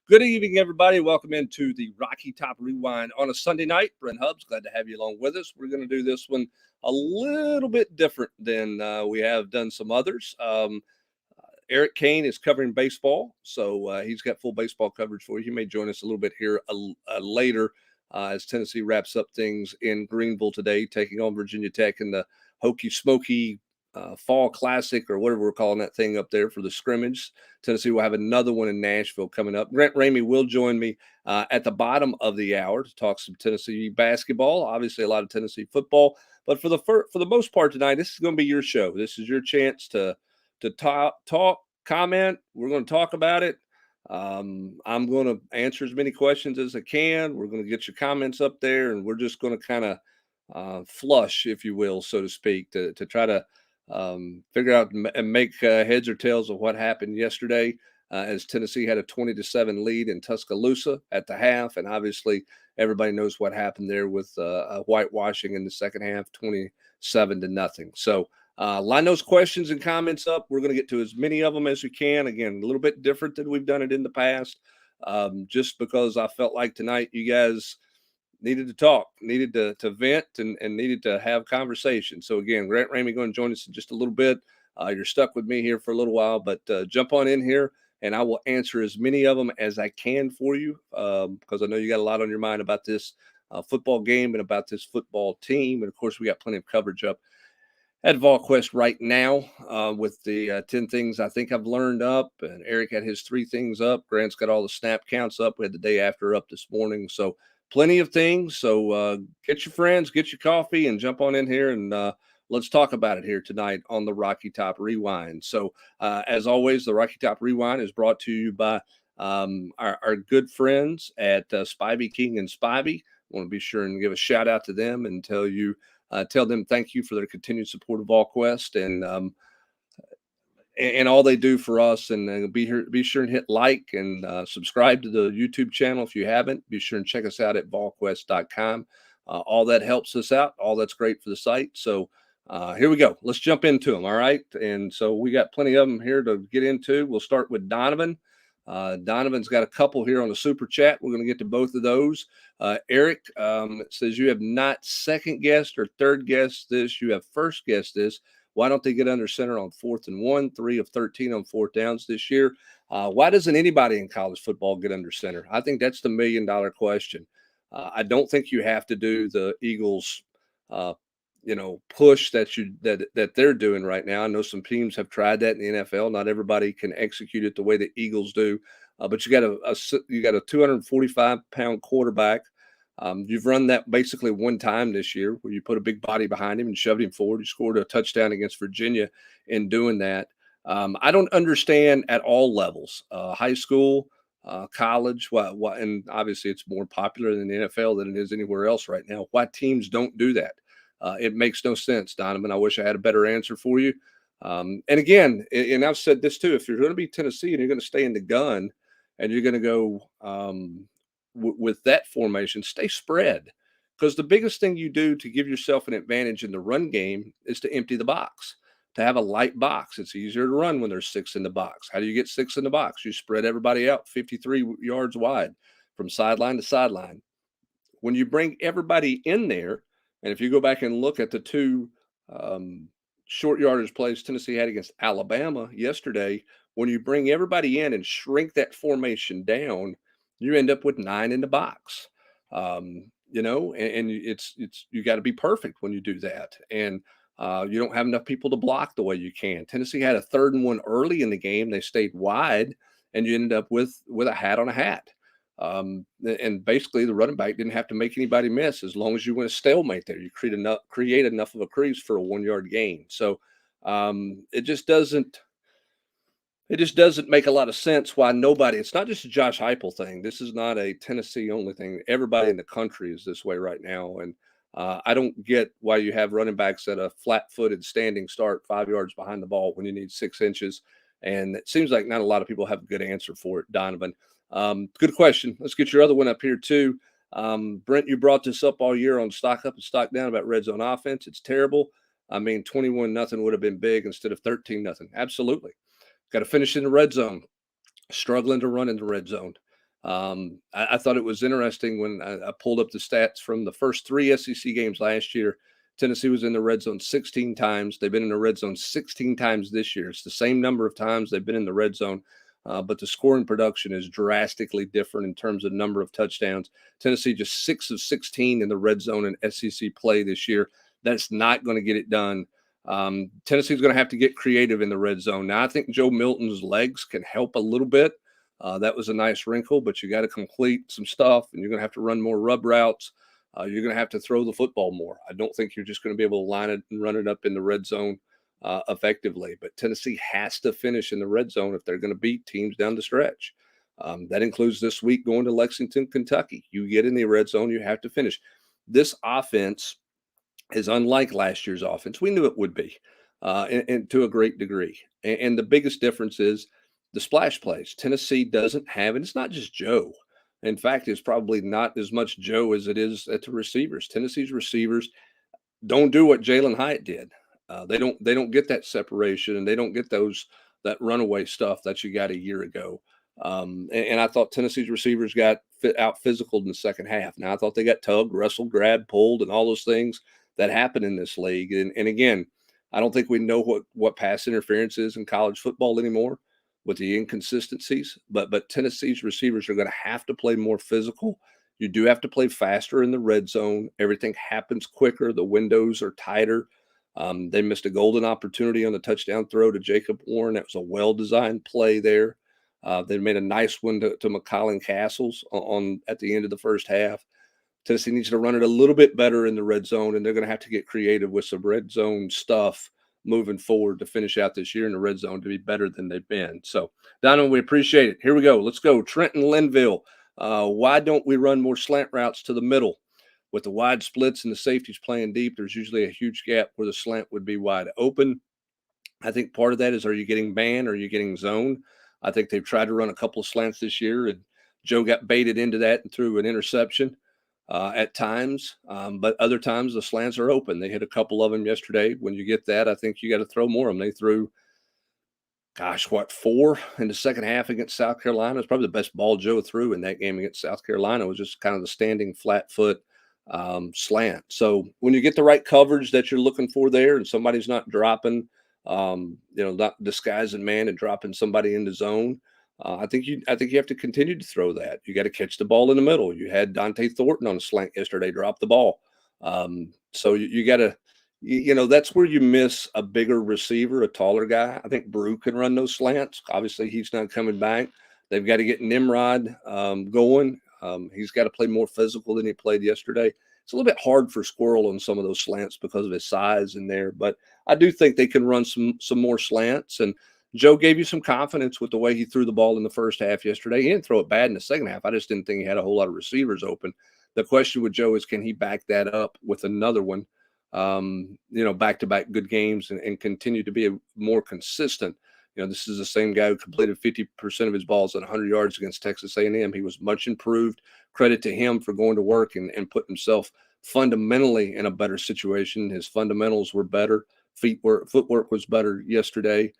Good evening, everybody. Welcome into the Rocky Top Rewind on a Sunday night. Brent Hubbs, glad to have you along with us. We're going to do this one a little bit different than we have done some others. Eric Kane is covering baseball, so he's got full baseball coverage for you. He may join us a little bit here later as Tennessee wraps up things in Greenville today, taking on Virginia Tech in the Hokey Smoky Fall Classic or whatever we're calling that thing up there for the scrimmage. Tennessee will have another one in Nashville coming up. Grant Ramey will join me at the bottom of the hour to talk some Tennessee basketball. Obviously, a lot of Tennessee football, but for the most part tonight, this is going to be your show. This is your chance to talk, comment. We're going to talk about it. I'm going to answer as many questions as I can. We're going to get your comments up there, and we're just going to kind of flush, if you will, so to speak, to try to figure out and make heads or tails of what happened yesterday as Tennessee had a 20-7 lead in Tuscaloosa at the half. And obviously, everybody knows what happened there with whitewashing in the second half, 27-0. So line those questions and comments up. We're going to get to as many of them as we can. Again, a little bit different than we've done it in the past, just because I felt like tonight you guys needed to talk, needed to vent, and needed to have conversation. So again, Grant Ramey going to join us in just a little bit. You're stuck with me here for a little while, but jump on in here, and I will answer as many of them as I can for you, because I know you got a lot on your mind about this football game and about this football team. And of course, we got plenty of coverage up at Volquest right now with the 10 things I think I've learned up, and Eric had his 3 things up. Grant's got all the snap counts up. We had the day after up this morning. So plenty of things. So get your friends, get your coffee, and jump on in here, and let's talk about it here tonight on the Rocky Top Rewind. So as always, the Rocky Top Rewind is brought to you by our good friends at Spivey King and Spivey. I want to be sure and give a shout out to them and tell them thank you for their continued support of Volquest and all they do for us. And be sure and hit like and subscribe to the YouTube channel if you haven't. Be sure and check us out at volquest.com. All that helps us out. All that's great for the site. So here we go. Let's jump into them. All right. And so we got plenty of them here to get into. We'll start with Donovan. Donovan's got a couple here on the super chat. We're going to get to both of those. Eric says you have not second guessed or third guessed this. You have first guessed this. Why don't they get under center on 4th and 1, 3 of 13 on 4th downs this year? Why doesn't anybody in college football get under center? I think that's the $1 million question. I don't think you have to do the Eagles, push that they're doing right now. I know some teams have tried that in the NFL. Not everybody can execute it the way the Eagles do, but you got a 245-pound quarterback. You've run that basically one time this year where you put a big body behind him and shoved him forward. You scored a touchdown against Virginia in doing that. I don't understand at all levels, high school, college, and obviously it's more popular in the NFL than it is anywhere else right now, why teams don't do that. It makes no sense, Donovan. I wish I had a better answer for you. And again, and I've said this too, if you're going to be Tennessee and you're going to stay in the gun and you're going to go with that formation, stay spread, because the biggest thing you do to give yourself an advantage in the run game is to empty the box, to have a light box. It's easier to run when there's 6 in the box. How do you get 6 in the box? You spread everybody out 53 yards wide from sideline to sideline. When you bring everybody in there, and if you go back and look at the 2 short yardage plays Tennessee had against Alabama yesterday, when you bring everybody in and shrink that formation down, you end up with 9 in the box. And it's you got to be perfect when you do that, and you don't have enough people to block the way you can. Tennessee had a 3rd and 1 early in the game. They stayed wide, and you ended up with a hat on a hat. And basically, the running back didn't have to make anybody miss as long as you went a stalemate there. You create enough of a crease for a 1-yard gain. So it just doesn't make a lot of sense why nobody. It's not just a Josh Heupel thing. This is not a Tennessee only thing. Everybody in the country is this way right now, and I don't get why you have running backs at a flat-footed standing start 5 yards behind the ball when you need 6 inches. And it seems like not a lot of people have a good answer for it, Donovan. Good question. Let's get your other one up here too. Brent, you brought this up all year on Stock Up and Stock Down about red zone offense. It's terrible. I mean, 21-0 would have been big instead of 13-0. Absolutely. Got to finish in the red zone. Struggling to run in the red zone. I thought it was interesting when I pulled up the stats from the first 3 SEC games last year. Tennessee was in the red zone 16 times. They've been in the red zone 16 times this year. It's the same number of times they've been in the red zone, but the scoring production is drastically different in terms of number of touchdowns. Tennessee just 6 of 16 in the red zone in SEC play this year. That's not going to get it done. Tennessee's going to have to get creative in the red zone. Now, I think Joe Milton's legs can help a little bit. That was a nice wrinkle, but you got to complete some stuff, and you're going to have to run more rub routes. You're going to have to throw the football more. I don't think you're just going to be able to line it and run it up in the red zone effectively. But Tennessee has to finish in the red zone if they're going to beat teams down the stretch. That includes this week going to Lexington, Kentucky. You get in the red zone, you have to finish. This offense is unlike last year's offense. We knew it would be, and to a great degree. And the biggest difference is the splash plays. Tennessee doesn't have, and it's not just Joe. In fact, it's probably not as much Joe as it is at the receivers. Tennessee's receivers don't do what Jalen Hyatt did. They don't get that separation, and they don't get that runaway stuff that you got a year ago. And I thought Tennessee's receivers got out physical in the second half. Now I thought they got tugged, wrestled, grabbed, pulled, and all those things that happen in this league. And again, I don't think we know what pass interference is in college football anymore with the inconsistencies. But Tennessee's receivers are going to have to play more physical. You do have to play faster in the red zone. Everything happens quicker. The windows are tighter. They missed a golden opportunity on the touchdown throw to Jacob Warren. That was a well-designed play there. They made a nice one to McCollin Castles on at the end of the first half. Tennessee needs to run it a little bit better in the red zone, and they're going to have to get creative with some red zone stuff moving forward to finish out this year in the red zone to be better than they've been. So, Donovan, we appreciate it. Here we go. Let's go. Trenton Linville. Why don't we run more slant routes to the middle? With the wide splits and the safeties playing deep, there's usually a huge gap where the slant would be wide open. I think part of that is, are you getting man or are you getting zone? I think they've tried to run a couple of slants this year, and Joe got baited into that and threw an interception at times. But other times the slants are open. They hit a couple of them yesterday. When you get that, I think you got to throw more of them. They threw, gosh, 4 in the second half against South Carolina. It's probably the best ball Joe threw in that game against South Carolina. It was just kind of the standing flat foot slant. So when you get the right coverage that you're looking for there, and somebody's not dropping, not disguising man and dropping somebody in the zone, I think you have to continue to throw that. You got to catch the ball in the middle. You had Dante Thornton on a slant yesterday, drop the ball. So you got to, that's where you miss a bigger receiver, a taller guy. I think Brew can run those slants. Obviously, he's not coming back. They've got to get Nimrod going. He's got to play more physical than he played yesterday. It's a little bit hard for Squirrel on some of those slants because of his size in there, but I do think they can run some more slants. And Joe gave you some confidence with the way he threw the ball in the first half yesterday. He didn't throw it bad in the second half. I just didn't think he had a whole lot of receivers open. The question with Joe is, can he back that up with another one, back-to-back good games and continue to be more consistent? This is the same guy who completed 50% of his balls at 100 yards against Texas A&M. He was much improved. Credit to him for going to work and putting himself fundamentally in a better situation. His fundamentals were better. Footwork was better yesterday.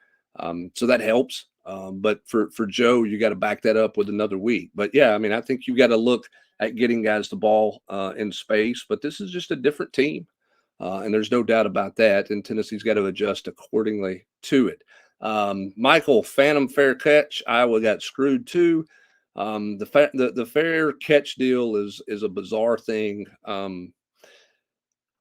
So that helps. But for Joe, you got to back that up with another week. But yeah, I think you got to look at getting guys the ball in space. But this is just a different team. And there's no doubt about that. And Tennessee's got to adjust accordingly to it. Michael, Phantom fair catch. Iowa got screwed too. The fair catch deal is a bizarre thing.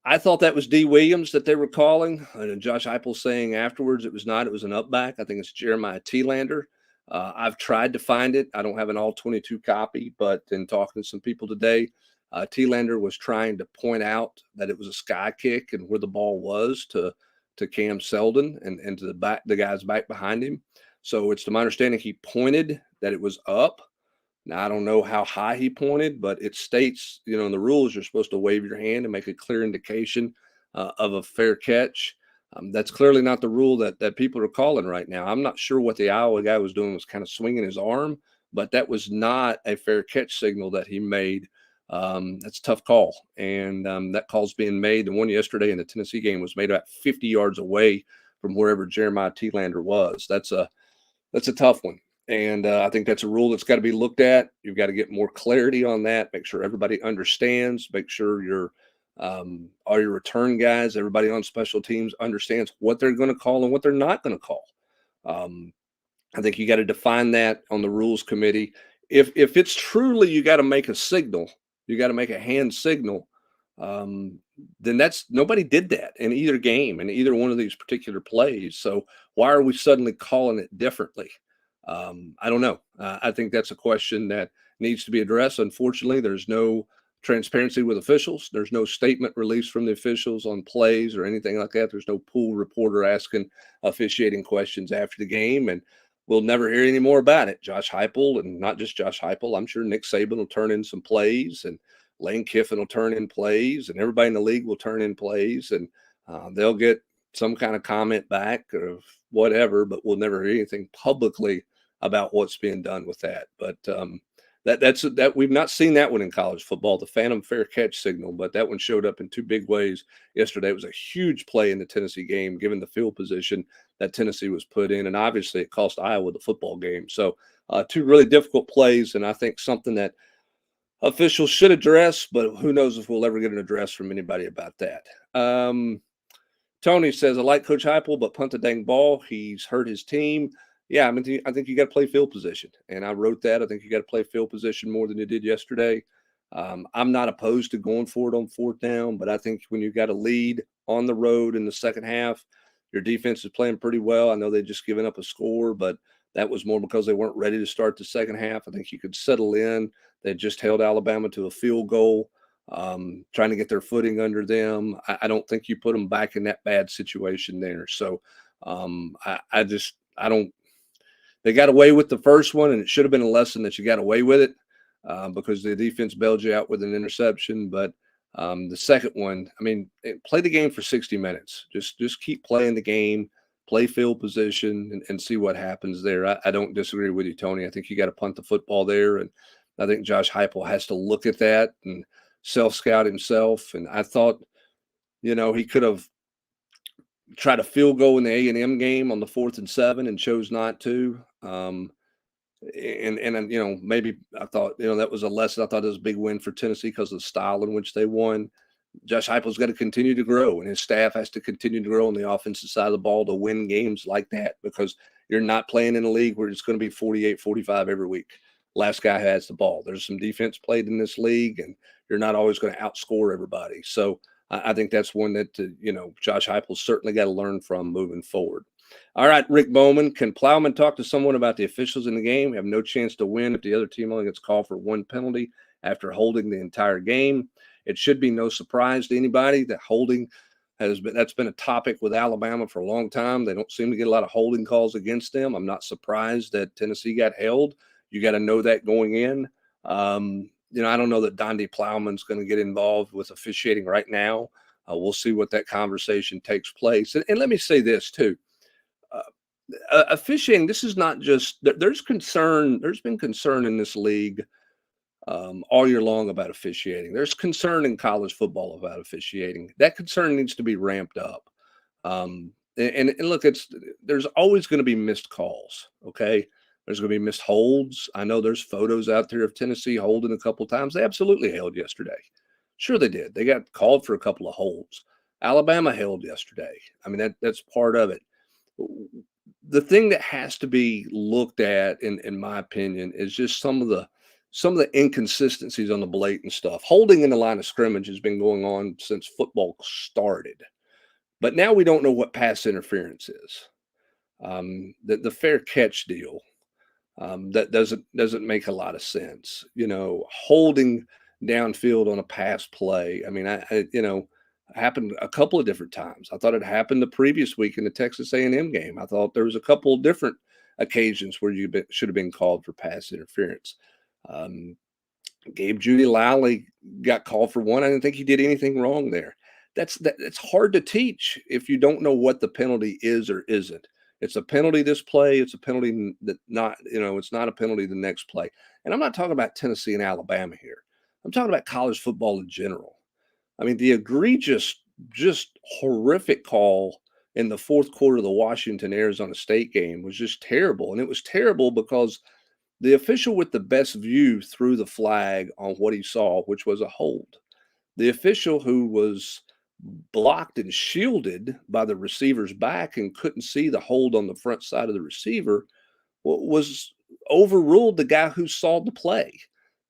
I thought that was D. Williams that they were calling, and Josh Heupel saying afterwards it was not. It was an upback. I think it's Jeremiah Thielander. I've tried to find it. I don't have an all 22 copy, but in talking to some people today, Thielander was trying to point out that it was a sky kick and where the ball was to Cam Seldon and to the guys back behind him. So it's to my understanding he pointed that it was up. Now, I don't know how high he pointed, but it states, in the rules, you're supposed to wave your hand and make a clear indication of a fair catch. That's clearly not the rule that people are calling right now. I'm not sure what the Iowa guy was doing, was kind of swinging his arm, but that was not a fair catch signal that he made. That's a tough call. And that call's being made. The one yesterday in the Tennessee game was made about 50 yards away from wherever Jeremiah Thielander was. That's a tough one. And I think that's a rule that's got to be looked at. You've got to get more clarity on that. Make sure everybody understands. Make sure your all your return guys, everybody on special teams understands what they're going to call and what they're not going to call. Um, I think you got to define that on the rules committee. If it's truly you got to make a signal, you got to make a hand signal, um, then that's nobody did that in either game in either one of these particular plays. So why are we suddenly calling it differently? I don't know. I think that's a question that needs to be addressed. Unfortunately, there's no transparency with officials. There's no statement released from the officials on plays or anything like that. There's no pool reporter asking officiating questions after the game, and we'll never hear any more about it. Josh Heupel, and not just Josh Heupel, I'm sure Nick Saban will turn in some plays, and Lane Kiffin will turn in plays, and everybody in the league will turn in plays, and they'll get some kind of comment back or whatever, but we'll never hear anything publicly about what's being done with that. But that we've not seen that one in college football, the phantom fair catch signal, but that one showed up in two big ways yesterday. It was a huge play in the Tennessee game, given the field position that Tennessee was put in, and obviously it cost Iowa the football game. So two really difficult plays, and I think something that officials should address, but who knows if we'll ever get an address from anybody about that. Tony says, I like Coach Heupel, but punt the dang ball. He's hurt his team. Yeah, I think you got to play field position. And I wrote that. I think you got to play field position more than you did yesterday. I'm not opposed to going for it on fourth down, but I think when you got a lead on the road in the second half, your defense is playing pretty well. I know they just given up a score, but that was more because they weren't ready to start the second half. I think you could settle in. They just held Alabama to a field goal, trying to get their footing under them. I don't think you put them back in that bad situation there. So I don't. They got away with the first one, and it should have been a lesson that you got away with it because the defense bailed you out with an interception. But the second one, I mean, play the game for 60 minutes. Just keep playing the game, play field position, and see what happens there. I don't disagree with you, Tony. I think you got to punt the football there, and I think Josh Heupel has to look at that and self-scout himself. And I thought, he could have tried a field goal in the A&M game on the 4th and 7 and chose not to. And maybe I thought, that was a lesson. I thought it was a big win for Tennessee because of the style in which they won. Josh Heupel's got to continue to grow, and his staff has to continue to grow on the offensive side of the ball to win games like that, because you're not playing in a league where it's going to be 48-45 every week. Last guy has the ball. There's some defense played in this league, and you're not always going to outscore everybody. So I think that's one that, Josh Heupel certainly got to learn from moving forward. All right, Rick Bowman, can Plowman talk to someone about the officials in the game? We have no chance to win if the other team only gets called for one penalty after holding the entire game. It should be no surprise to anybody that holding that's been a topic with Alabama for a long time. They don't seem to get a lot of holding calls against them. I'm not surprised that Tennessee got held. You got to know that going in. I don't know that Donde Plowman's going to get involved with officiating right now. We'll see what that conversation takes place. And let me say this too. Officiating, this is not just, there's concern. There's been concern in this league all year long about officiating. There's concern in college football about officiating. That concern needs to be ramped up. And look, there's always going to be missed calls. Okay. There's going to be missed holds. I know there's photos out there of Tennessee holding a couple of times. They absolutely held yesterday. Sure, they did. They got called for a couple of holds. Alabama held yesterday. I mean, that's part of it. The thing that has to be looked at, in my opinion, is just some of the inconsistencies on the blatant stuff. Holding in the line of scrimmage has been going on since football started, but now we don't know what pass interference is. The fair catch deal. That doesn't make a lot of sense. Holding downfield on a pass play. I mean, happened a couple of different times. I thought it happened the previous week in the Texas A&M game. I thought there was a couple of different occasions where should have been called for pass interference. Gabe Judy Lally got called for one. I didn't think he did anything wrong there. That's hard to teach if you don't know what the penalty is or isn't. It's a penalty this play. It's a penalty that it's not a penalty the next play. And I'm not talking about Tennessee and Alabama here. I'm talking about college football in general. I mean, the egregious, just horrific call in the fourth quarter of the Washington Arizona State game was just terrible. And it was terrible because the official with the best view threw the flag on what he saw, which was a hold. The official who was blocked and shielded by the receiver's back and couldn't see the hold on the front side of the receiver was overruled the guy who saw the play.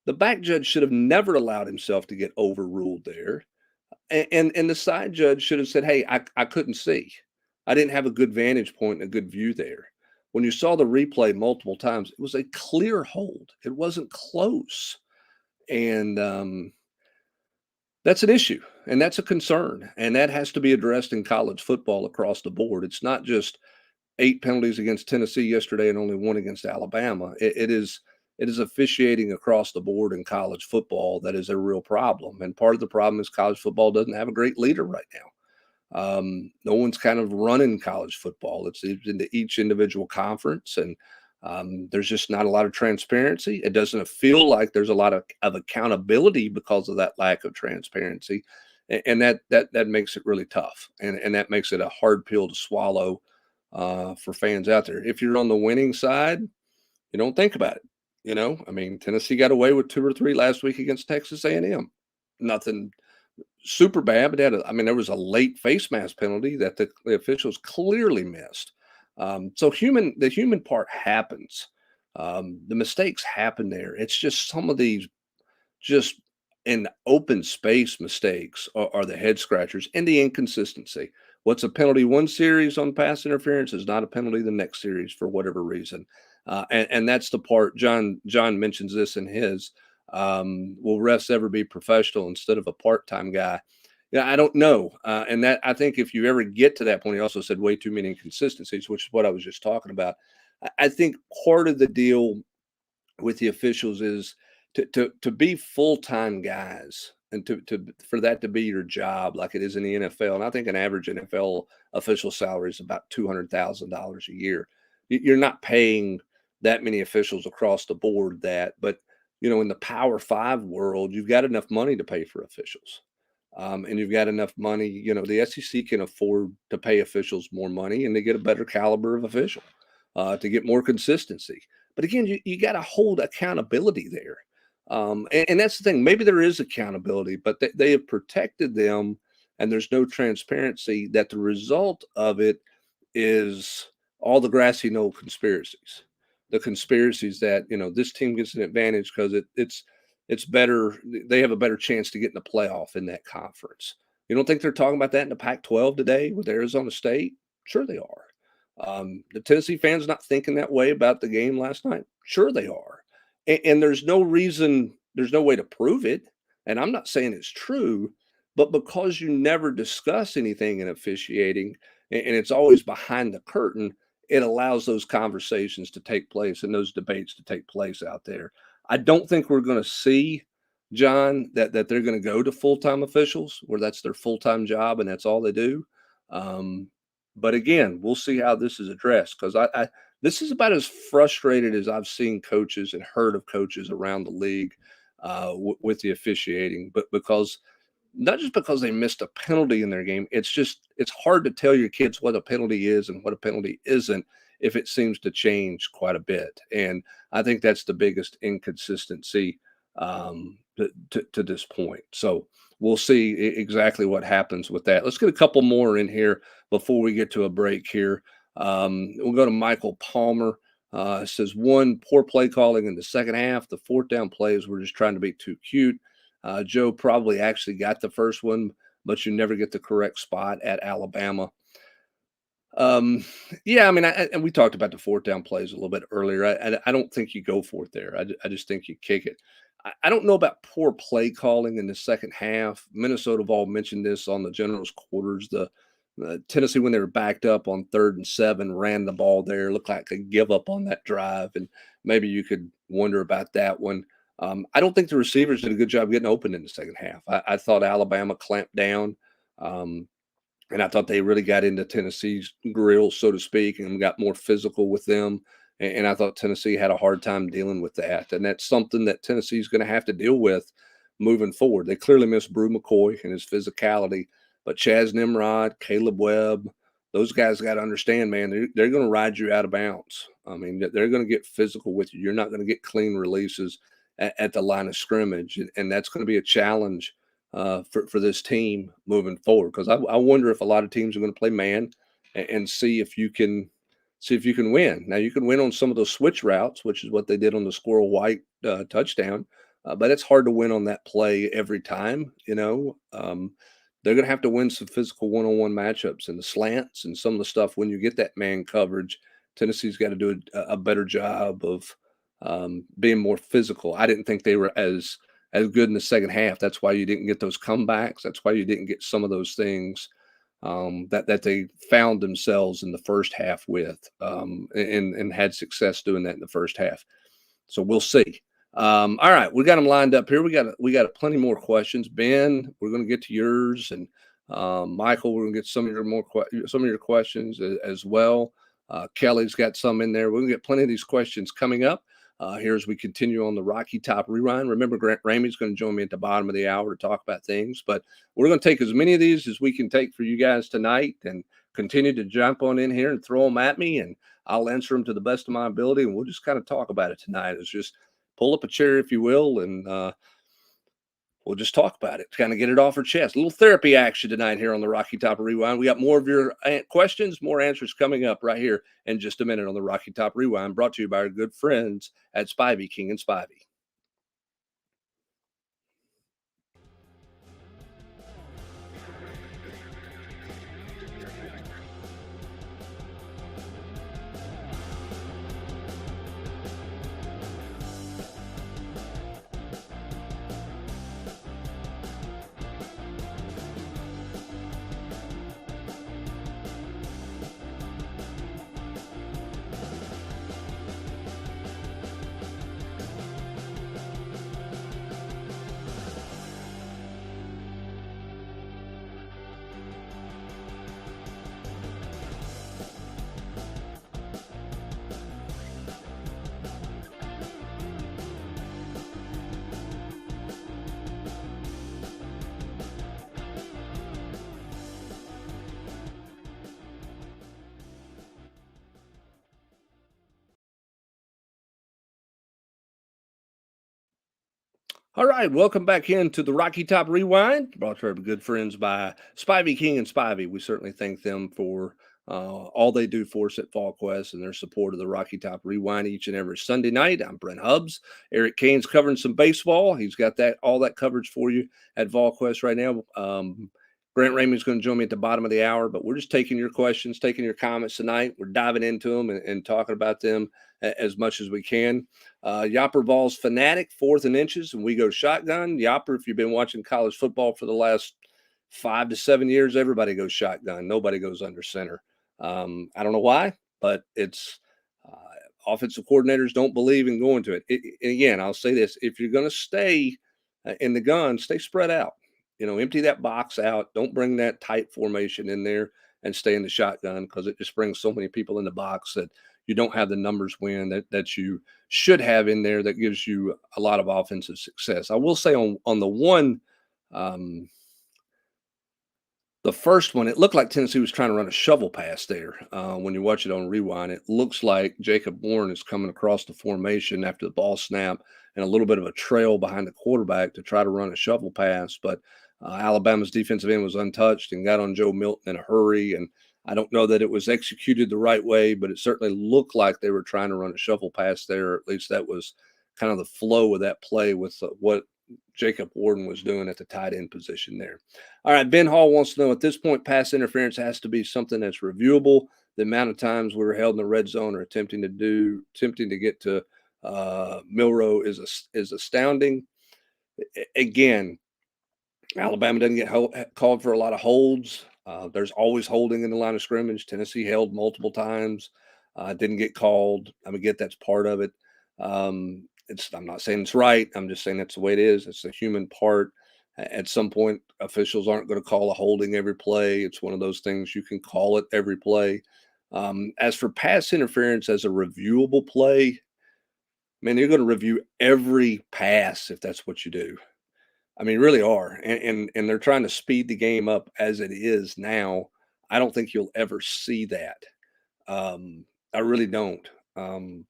The back judge should have never allowed himself to get overruled there. And the side judge should have said, "Hey, I couldn't see. I didn't have a good vantage point and a good view there." When you saw the replay multiple times, it was a clear hold. It wasn't close. And that's an issue, and that's a concern, and that has to be addressed in college football across the board. It's not just 8 penalties against Tennessee yesterday and only 1 against Alabama. It is officiating across the board in college football that is a real problem, and part of the problem is college football doesn't have a great leader right now. No one's kind of running college football. It's into each individual conference, and there's just not a lot of transparency. It doesn't feel like there's a lot of accountability because of that lack of transparency, and that makes it really tough, and that makes it a hard pill to swallow for fans out there. If you're on the winning side, you don't think about it. I mean, Tennessee got away with 2 or 3 last week against Texas A&M. Nothing super bad, but there was a late face mask penalty that the officials clearly missed. So the human part happens. The mistakes happen there. It's just some of these just in open space mistakes are the head scratchers and the inconsistency. What's a penalty one series on pass interference is not a penalty the next series for whatever reason. And that's the part John mentions this in his. Will refs ever be professional instead of a part-time guy? Yeah, I don't know. And that I think if you ever get to that point, he also said way too many inconsistencies, which is what I was just talking about. I think part of the deal with the officials is to be full-time guys and to for that to be your job like it is in the NFL. And I think an average NFL official salary is about $200,000 a year. You're not paying that many officials across the board that, but in the Power Five world, you've got enough money to pay for officials. And you've got enough money, the SEC can afford to pay officials more money and they get a better caliber of official to get more consistency. But again, you got to hold accountability there. And that's the thing. Maybe there is accountability, but they have protected them and there's no transparency that the result of it is all the grassy knoll conspiracies. The conspiracies that, this team gets an advantage because it's better. They have a better chance to get in the playoff in that conference. You don't think they're talking about that in the Pac-12 today with Arizona State? Sure they are. The Tennessee fans not thinking that way about the game last night? Sure they are. And there's no reason, there's no way to prove it. And I'm not saying it's true, but because you never discuss anything in officiating and it's always behind the curtain, it allows those conversations to take place and those debates to take place out there. I don't think we're going to see, John, that they're going to go to full-time officials where that's their full-time job and that's all they do. But again, we'll see how this is addressed because this is about as frustrated as I've seen coaches and heard of coaches around the league with the officiating, but because not just because they missed a penalty in their game, it's hard to tell your kids what a penalty is and what a penalty isn't if it seems to change quite a bit. And I think that's the biggest inconsistency to this point. So we'll see exactly what happens with that. Let's get a couple more in here before we get to a break here. We'll go to Michael Palmer. It says, 1, poor play calling in the second half. The 4th down plays were just trying to be too cute. Joe probably actually got the first one, but you never get the correct spot at Alabama. Yeah, and we talked about the 4th down plays a little bit earlier. I don't think you go for it there. I just think you kick it. I don't know about poor play calling in the second half. Minnesota Vol mentioned this on the general's quarters. The Tennessee, when they were backed up on 3rd and 7, ran the ball there. Looked like they give up on that drive, and maybe you could wonder about that one. I don't think the receivers did a good job getting open in the second half. I thought Alabama clamped down, and I thought they really got into Tennessee's grill, so to speak, and got more physical with them. And I thought Tennessee had a hard time dealing with that. And that's something that Tennessee is going to have to deal with moving forward. They clearly missed Brew McCoy and his physicality, but Chaz Nimrod, Caleb Webb, those guys got to understand, man, they're going to ride you out of bounds. I mean, they're going to get physical with you. You're not going to get clean releases at the line of scrimmage, and that's going to be a challenge for this team moving forward. Because I wonder if a lot of teams are going to play man and see if you can win. Now you can win on some of those switch routes, which is what they did on the Squirrel White touchdown, but it's hard to win on that play every time. They're going to have to win some physical one-on-one matchups and the slants and some of the stuff when you get that man coverage. Tennessee's got to do a better job of being more physical. I didn't think they were as good in the second half. That's why you didn't get those comebacks. That's why you didn't get some of those things that they found themselves in the first half with, and had success doing that in the first half. So we'll see. All right, we got them lined up here. We got plenty more questions. Ben, we're going to get to yours, and Michael, we're going to get some of your questions as well. Kelly's got some in there. We're going to get plenty of these questions coming up here as we continue on the Rocky Top Rewind. Remember, Grant Ramey's going to join me at the bottom of the hour to talk about things, but we're going to take as many of these as we can take for you guys tonight, and continue to jump on in here and throw them at me, and I'll answer them to the best of my ability, and we'll just kind of talk about it tonight. It's just pull up a chair, if you will, and we'll just talk about it, kind of get it off our chest. A little therapy action tonight here on the Rocky Top Rewind. We got more of your questions, more answers coming up right here in just a minute on the Rocky Top Rewind, brought to you by our good friends at Spivey, King and Spivey. All right, welcome back into the Rocky Top Rewind, brought to our good friends by Spivey, King and Spivey. We certainly thank them for all they do for us at Volquest and their support of the Rocky Top Rewind each and every Sunday night. I'm Brent Hubbs. Eric Kane's covering some baseball. He's got all that coverage for you at Volquest right now. Grant Ramey's going to join me at the bottom of the hour, but we're just taking your questions, taking your comments tonight. We're diving into them and talking about them as much as we can. Yopper Vols Fanatic, 4th and inches, and we go shotgun. Yopper, if you've been watching college football for the last 5 to 7 years, everybody goes shotgun. Nobody goes under center. I don't know why, but it's offensive coordinators don't believe in going to it. Again, I'll say this: if you're going to stay in the gun, stay spread out. Empty that box out. Don't bring that tight formation in there and stay in the shotgun, because it just brings so many people in the box that you don't have the numbers win that you should have in there that gives you a lot of offensive success. I will say on the one, the first one, it looked like Tennessee was trying to run a shovel pass there. When you watch it on rewind, it looks like Jacob Warren is coming across the formation after the ball snap and a little bit of a trail behind the quarterback to try to run a shovel pass. But Alabama's defensive end was untouched and got on Joe Milton in a hurry. And I don't know that it was executed the right way, but it certainly looked like they were trying to run a shovel pass there. Or at least that was kind of the flow of that play with what Jacob Warden was doing at the tight end position there. All right, Ben Hall wants to know, at this point, pass interference has to be something that's reviewable. The amount of times we were held in the red zone or attempting to get to Milrow is astounding. Again, Alabama doesn't get called for a lot of holds. There's always holding in the line of scrimmage. Tennessee held multiple times, didn't get called. I get that's part of it. I'm not saying it's right. I'm just saying that's the way it is. It's the human part. At some point, officials aren't going to call a holding every play. It's one of those things you can call it every play. As for pass interference as a reviewable play, man, you're going to review every pass if that's what you do. You really are. And they're trying to speed the game up as it is now. I don't think you'll ever see that. I really don't. I'm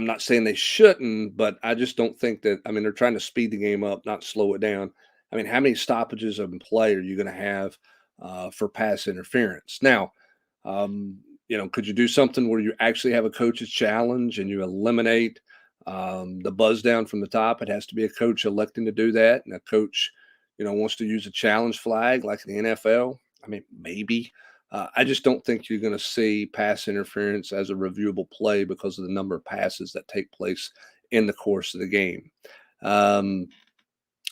not saying they shouldn't, but I just don't think that. I mean, they're trying to speed the game up, not slow it down. I mean, how many stoppages of play are you going to have for pass interference? Now, um, could you do something where you actually have a coach's challenge and you eliminate the buzz down from the top? It has to be a coach electing to do that, and a coach, wants to use a challenge flag like in the NFL. I mean, maybe. I just don't think you're going to see pass interference as a reviewable play because of the number of passes that take place in the course of the game. Um,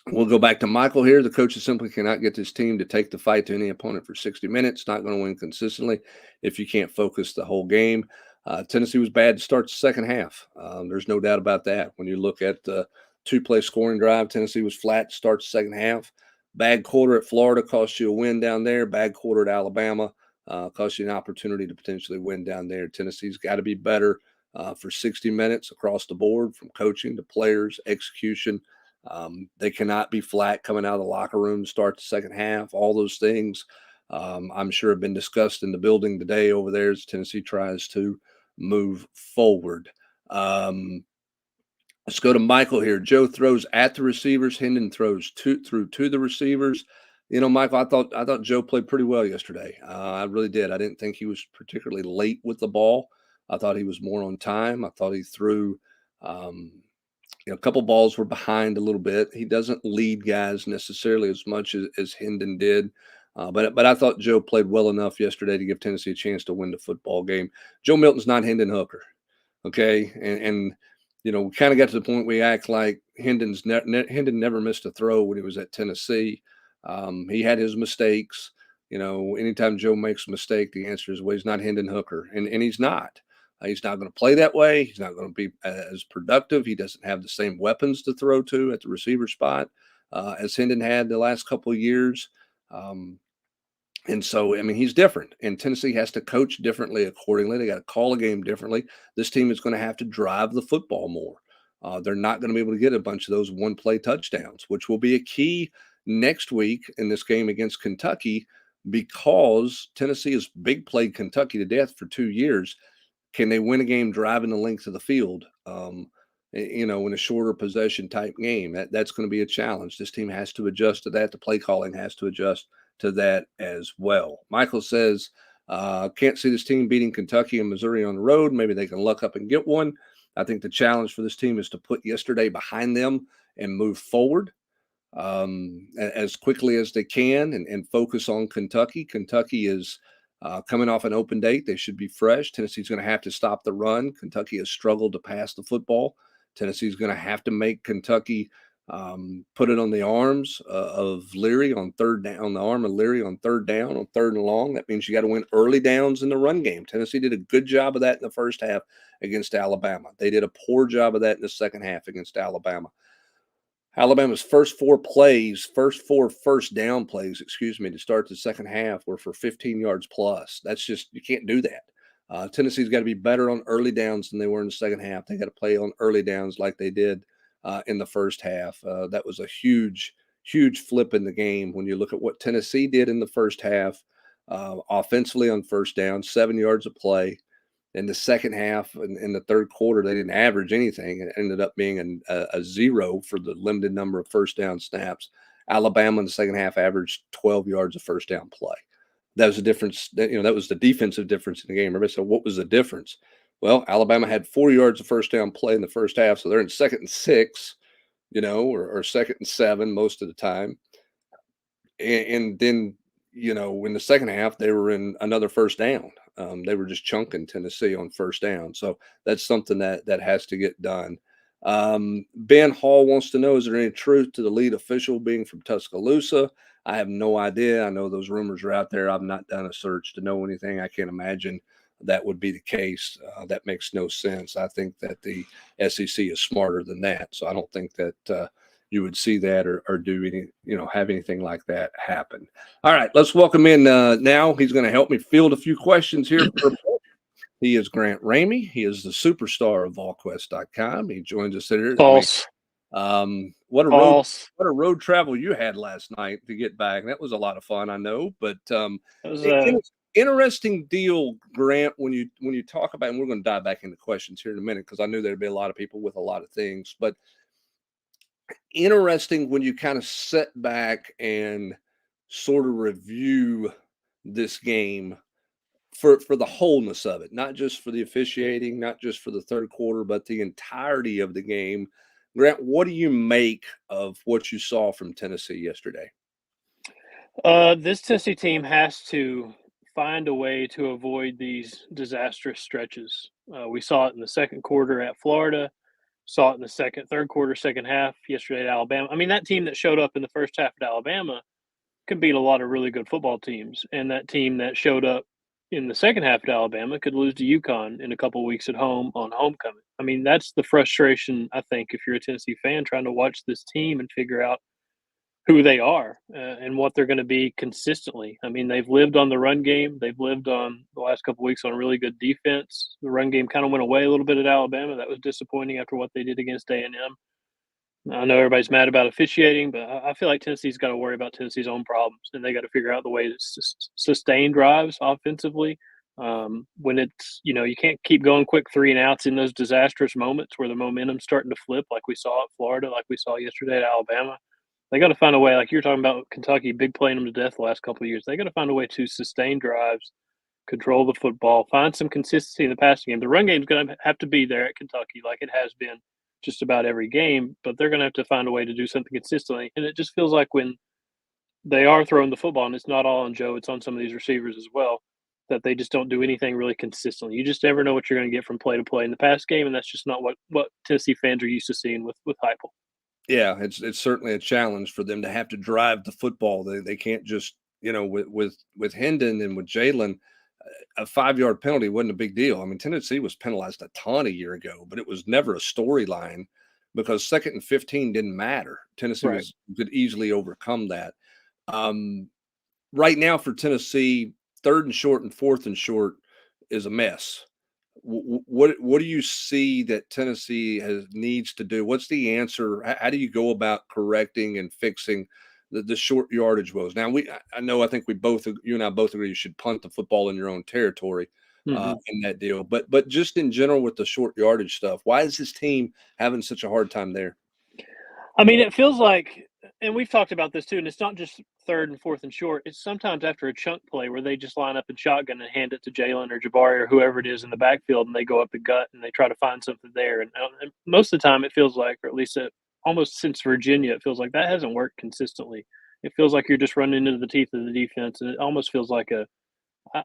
We'll go back to Michael here. The coaches simply cannot get this team to take the fight to any opponent for 60 minutes. Not going to win consistently if you can't focus the whole game. Tennessee was bad to start the second half. There's no doubt about that. When you look at the two-play scoring drive, Tennessee was flat to start the second half. Bad quarter at Florida cost you a win down there. Bad quarter at Alabama cost you an opportunity to potentially win down there. Tennessee's got to be better for 60 minutes across the board, from coaching to players, execution. They cannot be flat coming out of the locker room to start the second half. All those things, I'm sure, have been discussed in the building today over there as Tennessee tries to move forward. Let's go to Michael here. Joe throws at the receivers. Hendon throws through to the receivers. Michael, I thought Joe played pretty well yesterday. I really did. I didn't think he was particularly late with the ball. I thought he was more on time. I thought he threw. A couple balls were behind a little bit. He doesn't lead guys necessarily as much as Hendon did. But I thought Joe played well enough yesterday to give Tennessee a chance to win the football game. Joe Milton's not Hendon Hooker. Okay. And we kind of got to the point we act like Hendon never missed a throw when he was at Tennessee. He had his mistakes. Anytime Joe makes a mistake, the answer is, well, he's not Hendon Hooker. And he's not. He's not going to play that way. He's not going to be as productive. He doesn't have the same weapons to throw to at the receiver spot as Hendon had the last couple of years. And so, I mean, he's different. And Tennessee has to coach differently accordingly. They got to call a game differently. This team is going to have to drive the football more. They're not going to be able to get a bunch of those one-play touchdowns, which will be a key next week in this game against Kentucky, because Tennessee has big played Kentucky to death for 2 years. Can they win a game driving the length of the field, in a shorter possession type game? That's going to be a challenge. This team has to adjust to that. The play calling has to adjust to that as well. Michael says, can't see this team beating Kentucky and Missouri on the road. Maybe they can luck up and get one. I think the challenge for this team is to put yesterday behind them and move forward as quickly as they can and focus on Kentucky. Kentucky is coming off an open date. They should be fresh. Tennessee's going to have to stop the run. Kentucky has struggled to pass the football. Tennessee's going to have to make Kentucky put it on the arms of Leary on third down, on the arm of Leary on third down, on third and long. That means you got to win early downs in the run game. Tennessee did a good job of that in the first half against Alabama. They did a poor job of that in the second half against Alabama. Alabama's first four first down plays, to start the second half were for 15 yards plus. That's just, you can't do that. Tennessee's got to be better on early downs than they were in the second half. They got to play on early downs like they did in the first half. That was a huge flip in the game when you look at what Tennessee did in the first half offensively on first down, 7 yards of play. In the second half, in the third quarter, they didn't average anything. It ended up being a zero for the limited number of first down snaps. Alabama in the second half averaged 12 yards of first down play. That was the difference. That was the defensive difference in the game. Everybody said, what was the difference? Well, Alabama had 4 yards of first down play in the first half, so they're in 2nd and 6, or 2nd and 7 most of the time. And then, in the second half, they were in another first down. They were just chunking Tennessee on first down. So that's something that has to get done. Ben Hall wants to know, is there any truth to the lead official being from Tuscaloosa? I have no idea. I know those rumors are out there. I've not done a search to know anything. I can't imagine that would be the case. That makes no sense. I think that the SEC is smarter than that. So I don't think that you would see that or do any, have anything like that happen. All right, let's welcome in now. He's going to help me field a few questions here. He is Grant Ramey. He is the superstar of Volquest.com. He joins us here. False. What a road False. what a road travel you had last night to get back. That was a lot of fun, I know. But It was interesting deal, Grant. When you talk about, and we're going to dive back into questions here in a minute because I knew there'd be a lot of people with a lot of things. But interesting when you kind of sit back and sort of review this game for the wholeness of it, not just for the officiating, not just for the third quarter, but the entirety of the game. Grant, what do you make of what you saw from Tennessee yesterday? this Tennessee team has to find a way to avoid these disastrous stretches. We saw it in the second quarter at Florida, saw it in the third quarter, second half yesterday at Alabama. I mean, that team that showed up in the first half at Alabama could beat a lot of really good football teams, and that team that showed up in the second half at Alabama could lose to UConn in a couple of weeks at home on homecoming. I mean, that's the frustration, I think, if you're a Tennessee fan trying to watch this team and figure out who they are and what they're going to be consistently. I mean, they've lived on the run game. They've lived on the last couple of weeks on really good defense. The run game kind of went away a little bit at Alabama. That was disappointing after what they did against A&M. I know everybody's mad about officiating, but I feel like Tennessee's got to worry about Tennessee's own problems, and they got to figure out the way to sustain drives offensively. When it's you can't keep going quick 3 and outs in those disastrous moments where the momentum's starting to flip, like we saw at Florida, like we saw yesterday at Alabama. They got to find a way, like you're talking about Kentucky, big playing them to death the last couple of years. They got to find a way to sustain drives, control the football, find some consistency in the passing game. The run game's going to have to be there at Kentucky, like it has been just about every game, but they're going to have to find a way to do something consistently. And it just feels like when they are throwing the football, and it's not all on Joe, it's on some of these receivers as well, that they just don't do anything really consistently. You just never know what you're going to get from play to play in the pass game, and that's just not what Tennessee fans are used to seeing with Heupel. Yeah, it's certainly a challenge for them to have to drive the football. They can't just with Hendon and with Jalen, a 5 yard penalty wasn't a big deal. I mean, Tennessee was penalized a ton a year ago, but it was never a storyline because 2nd and 15 didn't matter. Tennessee Right. was could easily overcome that. Um, right now for Tennessee, 3rd and short and 4th and short is a mess. What do you see that Tennessee needs to do? What's the answer? How do you go about correcting and fixing the short yardage woes? Now I know I think you and I both agree you should punt the football in your own territory Hmm. in that deal. But just in general with the short yardage stuff, why is this team having such a hard time there? I mean, it feels like, and we've talked about this too, and it's not just third and fourth and short. It's sometimes after a chunk play where they just line up in shotgun and hand it to Jalen or Jabari or whoever it is in the backfield, and they go up the gut and they try to find something there. And most of the time, it feels like, or at least almost since Virginia, it feels like that hasn't worked consistently. It feels like you're just running into the teeth of the defense, and it almost feels like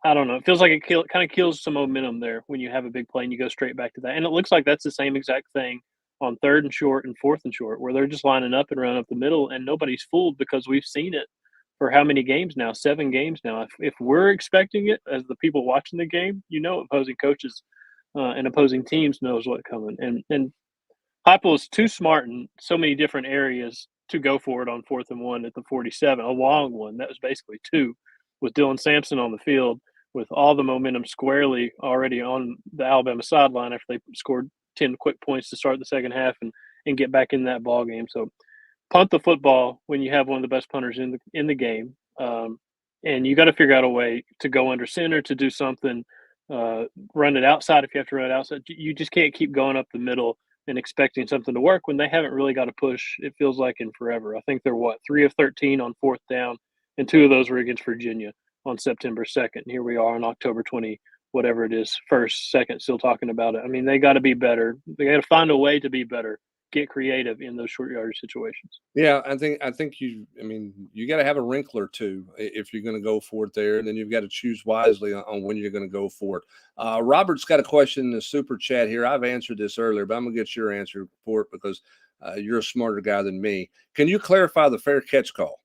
I don't know. It feels like kind of kills some momentum there when you have a big play and you go straight back to that. And it looks like that's the same exact thing on third and short and fourth and short, where they're just lining up and running up the middle, and nobody's fooled because we've seen it for how many games now? 7 games now. If we're expecting it as the people watching the game, opposing coaches and opposing teams knows what's coming. And Heupel is too smart in so many different areas to go for it on 4th and 1 at the 47, a long one. That was basically two, with Dylan Sampson on the field, with all the momentum squarely already on the Alabama sideline after they scored 10 quick points to start the second half and get back in that ball game. So punt the football when you have one of the best punters in the game, and you got to figure out a way to go under center to do something. Run it outside if you have to run it outside. You just can't keep going up the middle and expecting something to work when they haven't really got to push. It feels like in forever. I think they're 3 of 13 on 4th down, and 2 of those were against Virginia on September 2nd. Here we are on October 20, whatever it is, first, second, still talking about it. I mean, they got to be better. They got to find a way to be better. Get creative in those short yardage situations. Yeah, I think you got to have a wrinkle or two if you're going to go for it there, and then you've got to choose wisely on when you're going to go for it. Robert's got a question in the super chat here. I've answered this earlier, but I'm going to get your answer for it because you're a smarter guy than me. Can you clarify the fair catch call?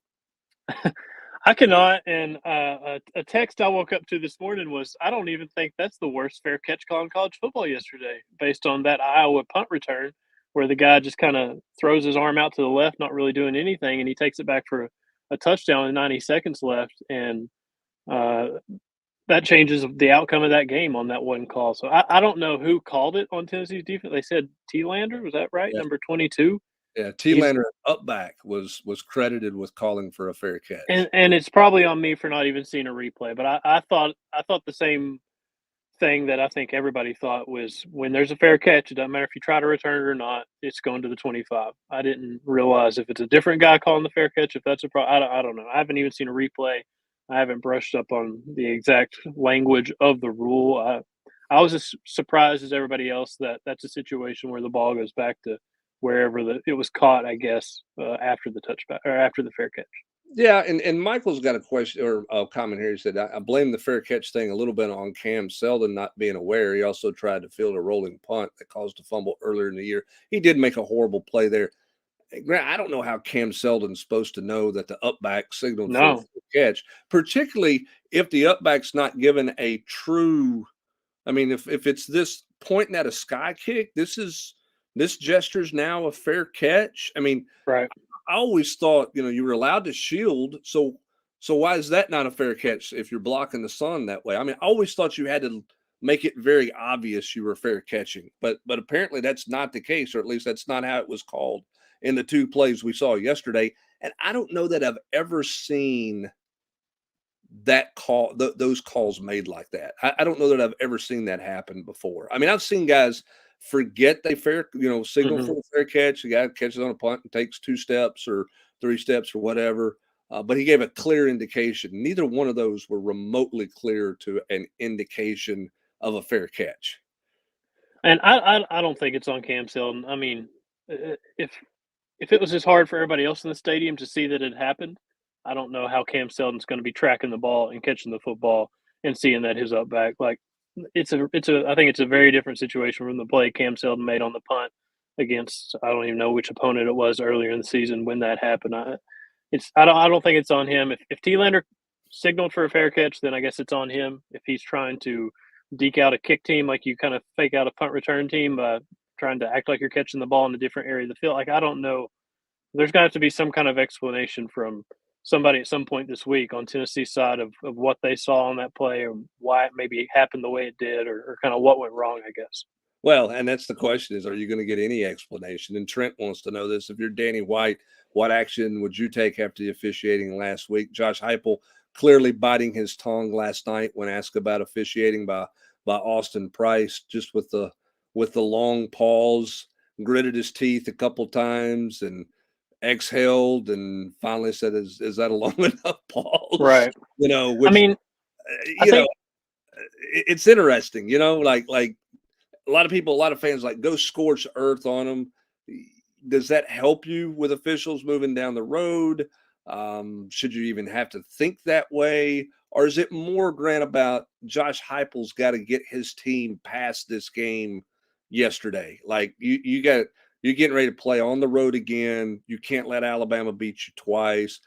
I cannot. And a text I woke up to this morning was, I don't even think that's the worst fair catch call in college football yesterday, based on that Iowa punt return where the guy just kind of throws his arm out to the left, not really doing anything, and he takes it back for a touchdown with 90 seconds left. And uh, that changes the outcome of that game on that one call. So I don't know who called it on Tennessee's defense. They said T. Lander, was that right? Yeah, Number 22. Yeah, T-Lander up back was credited with calling for a fair catch. And it's probably on me for not even seeing a replay, but I thought the same thing that I think everybody thought was when there's a fair catch, it doesn't matter if you try to return it or not, it's going to the 25. I didn't realize if it's a different guy calling the fair catch, if that's a problem. I don't know. I haven't even seen a replay. I haven't brushed up on the exact language of the rule. I was as surprised as everybody else that that's a situation where the ball goes back to wherever it was caught, I guess, after the touchback or after the fair catch. Yeah, and Michael's got a question or a comment here. He said, I blame the fair catch thing a little bit on Cam Seldon not being aware. He also tried to field a rolling punt that caused a fumble earlier in the year. He did make a horrible play there. Grant, I don't know how Cam Seldon's supposed to know that the upback signaled for a No, fair catch, particularly if the upback's not given a true. I mean, if it's this pointing at a sky kick, this gesture's now a fair catch. I mean, right. I always thought, you were allowed to shield. So why is that not a fair catch if you're blocking the sun that way? I mean, I always thought you had to make it very obvious you were fair catching, but apparently that's not the case, or at least that's not how it was called in the two plays we saw yesterday. And I don't know that I've ever seen that call those calls made like that. I don't know that I've ever seen that happen before. I mean, I've seen guys forget they signal Mhm. for a fair catch. The guy catches on a punt and takes 2 steps or 3 steps or whatever. But he gave a clear indication. Neither one of those were remotely clear to an indication of a fair catch. And I don't think it's on Cam Seldon. I mean, if it was as hard for everybody else in the stadium to see that it happened, I don't know how Cam Seldon's going to be tracking the ball and catching the football and seeing that his up back. Like it's a I think it's a very different situation from the play Cam Seldon made on the punt against I don't even know which opponent it was earlier in the season when that happened. I don't think it's on him. If T-Lander signaled for a fair catch, then I guess it's on him. If he's trying to deke out a kick team like you kind of fake out a punt return team by trying to act like you're catching the ball in a different area of the field, like I don't know. There's got to have to be some kind of explanation from somebody at some point this week on Tennessee's side of what they saw on that play or why it maybe happened the way it did or kind of what went wrong, I guess. Well, and that's the question is, are you going to get any explanation? And Trent wants to know this. If you're Danny White, what action would you take after the officiating last week? Josh Heupel clearly biting his tongue last night when asked about officiating by Austin Price, just with the long pause, gritted his teeth a couple times and exhaled and finally said, is that a long enough pause? Right. I Which, mean, I you know, think it's interesting, like a lot of people, a lot of fans like go scorch earth on them. Does that help you with officials moving down the road? Should you even have to think that way? Or is it more, Grant, about Josh Heupel's got to get his team past this game yesterday? Like you're getting ready to play on the road again. You can't let Alabama beat you twice.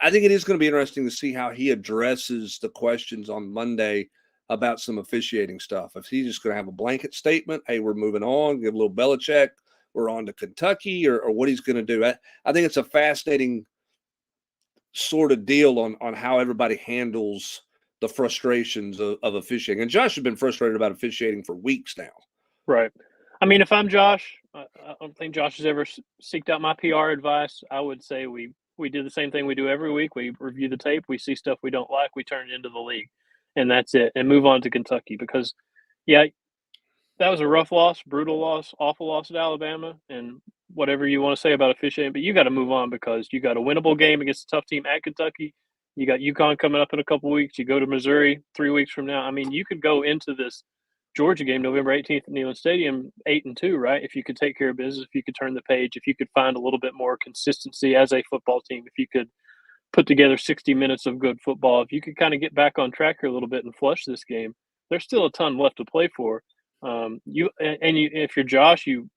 I think it is going to be interesting to see how he addresses the questions on Monday about some officiating stuff. If he's just going to have a blanket statement, hey, we're moving on, give a little Belichick, we're on to Kentucky, or what he's going to do. I think it's a fascinating sort of deal on how everybody handles the frustrations of officiating. And Josh has been frustrated about officiating for weeks now. right. I mean, if I'm Josh, I don't think Josh has ever seeked out my PR advice. I would say we do the same thing we do every week. We review the tape, we see stuff we don't like, we turn it into the league, and that's it, and move on to Kentucky because, yeah, that was a rough loss, brutal loss, awful loss at Alabama, and whatever you want to say about officiating, but you got to move on because you got a winnable game against a tough team at Kentucky. You got UConn coming up in a couple weeks. You go to Missouri 3 weeks from now. I mean, you could go into this Georgia game November 18th at Neyland Stadium 8-2, right? If you could take care of business, if you could turn the page, if you could find a little bit more consistency as a football team, if you could put together 60 minutes of good football, if you could kind of get back on track here a little bit and flush this game, there's still a ton left to play for. If you're Josh, you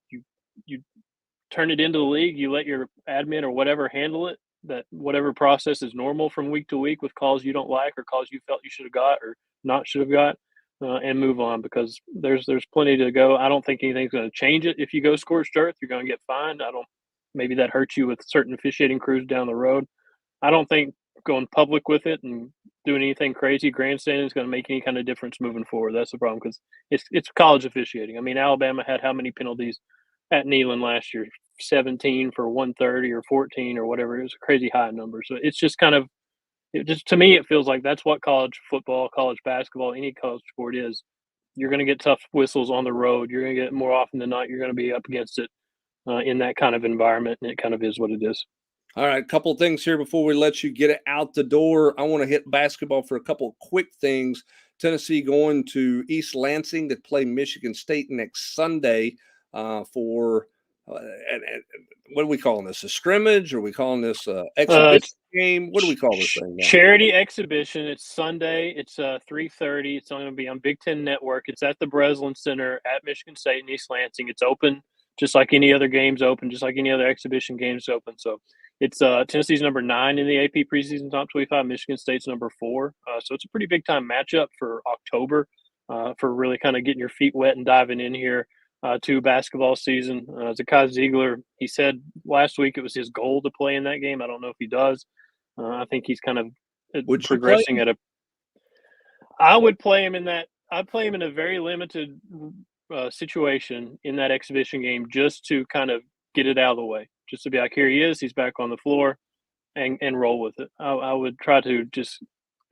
turn it into the league. You let your admin or whatever handle it. That whatever process is normal from week to week with calls you don't like or calls you felt you should have got or not should have got, and move on because there's plenty to go. I don't think anything's going to change it. If you go scorched earth, you're going to get fined. I don't. Maybe that hurts you with certain officiating crews down the road. I don't think going public with it and doing anything crazy grandstanding is going to make any kind of difference moving forward. That's the problem because it's college officiating. I mean, Alabama had how many penalties at Neyland last year? 17 for 130 or 14 or whatever. It was a crazy high number. So it's just kind of, it just, to me, it feels like that's what college football, college basketball, any college sport is. You're going to get tough whistles on the road. You're going to get more often than not. You're going to be up against it in that kind of environment, and it kind of is what it is. All right, a couple of things here before we let you get it out the door. I want to hit basketball for a couple of quick things. Tennessee going to East Lansing to play Michigan State next Sunday for and what are we calling this? A scrimmage? Or are we calling this exhibition game? What do we call this thing now? Charity exhibition. It's Sunday. It's 3:30. It's going to be on Big Ten Network. It's at the Breslin Center at Michigan State in East Lansing. It's open just like any other games open, just like any other exhibition games open. So it's Tennessee's number 9 in the AP preseason top 25. Michigan State's number 4. So it's a pretty big time matchup for October for really kind of getting your feet wet and diving in here to basketball season. Zakai Ziegler, he said last week it was his goal to play in that game. I don't know if he does. I think he's kind of progressing at a. I would play him in that. I'd play him in a very limited situation in that exhibition game just to kind of get it out of the way, just to be like, here he is, he's back on the floor, and roll with it. I would try to just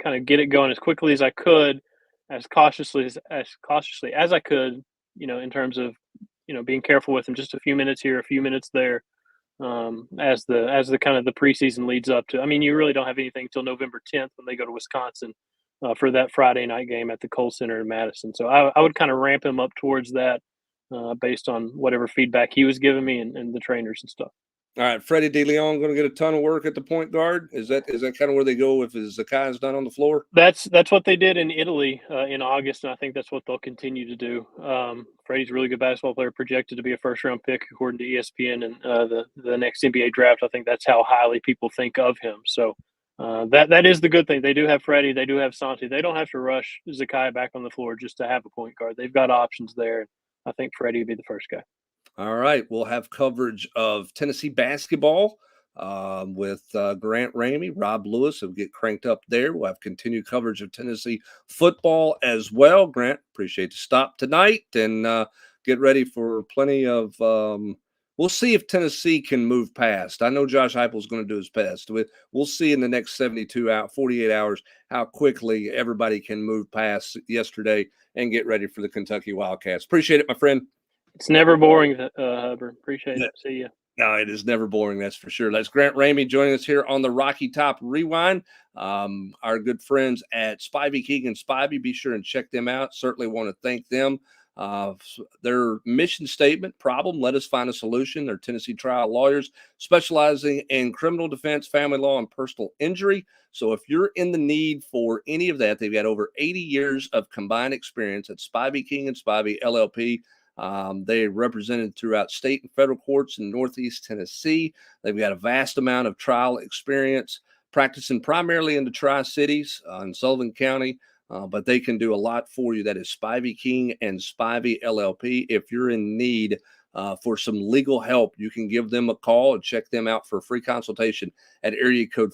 kind of get it going as quickly as I could, as cautiously as I could, in terms of being careful with him. Just a few minutes here, a few minutes there, as the kind of the preseason leads up to. I mean, you really don't have anything until November 10th when they go to Wisconsin for that Friday night game at the Kohl Center in Madison. So I would kind of ramp him up towards that based on whatever feedback he was giving me and the trainers and stuff. All right, Freddie DeLeon going to get a ton of work at the point guard. Is that kind of where they go if Zakai is done on the floor? That's what they did in Italy in August, and I think that's what they'll continue to do. Freddie's a really good basketball player, projected to be a first-round pick according to ESPN and the next NBA draft. I think that's how highly people think of him. So that is the good thing. They do have Freddie. They do have Santi. They don't have to rush Zakai back on the floor just to have a point guard. They've got options there. I think Freddie would be the first guy. All right. We'll have coverage of Tennessee basketball with Grant Ramey, Rob Lewis will get cranked up there. We'll have continued coverage of Tennessee football as well. Grant, appreciate the stop tonight and get ready for plenty of we'll see if Tennessee can move past. I know Josh Heupel's going to do his best. We'll see in the next 48 hours how quickly everybody can move past yesterday and get ready for the Kentucky Wildcats. Appreciate it, my friend. It's never boring, Hubbard. Appreciate it. See you. No, it is never boring, that's for sure. That's Grant Ramey joining us here on the Rocky Top Rewind. Our good friends at Spivey King and Spivey, be sure and check them out. Certainly want to thank them. Their mission statement, problem, let us find a solution. They're Tennessee trial lawyers specializing in criminal defense, family law, and personal injury. So if you're in the need for any of that, they've got over 80 years of combined experience at Spivey King and Spivey LLP. They represented throughout state and federal courts in Northeast Tennessee. They've got a vast amount of trial experience, practicing primarily in the Tri-Cities in Sullivan County, but they can do a lot for you. That is Spivey King and Spivey LLP. If you're in need for some legal help, you can give them a call and check them out for a free consultation at area code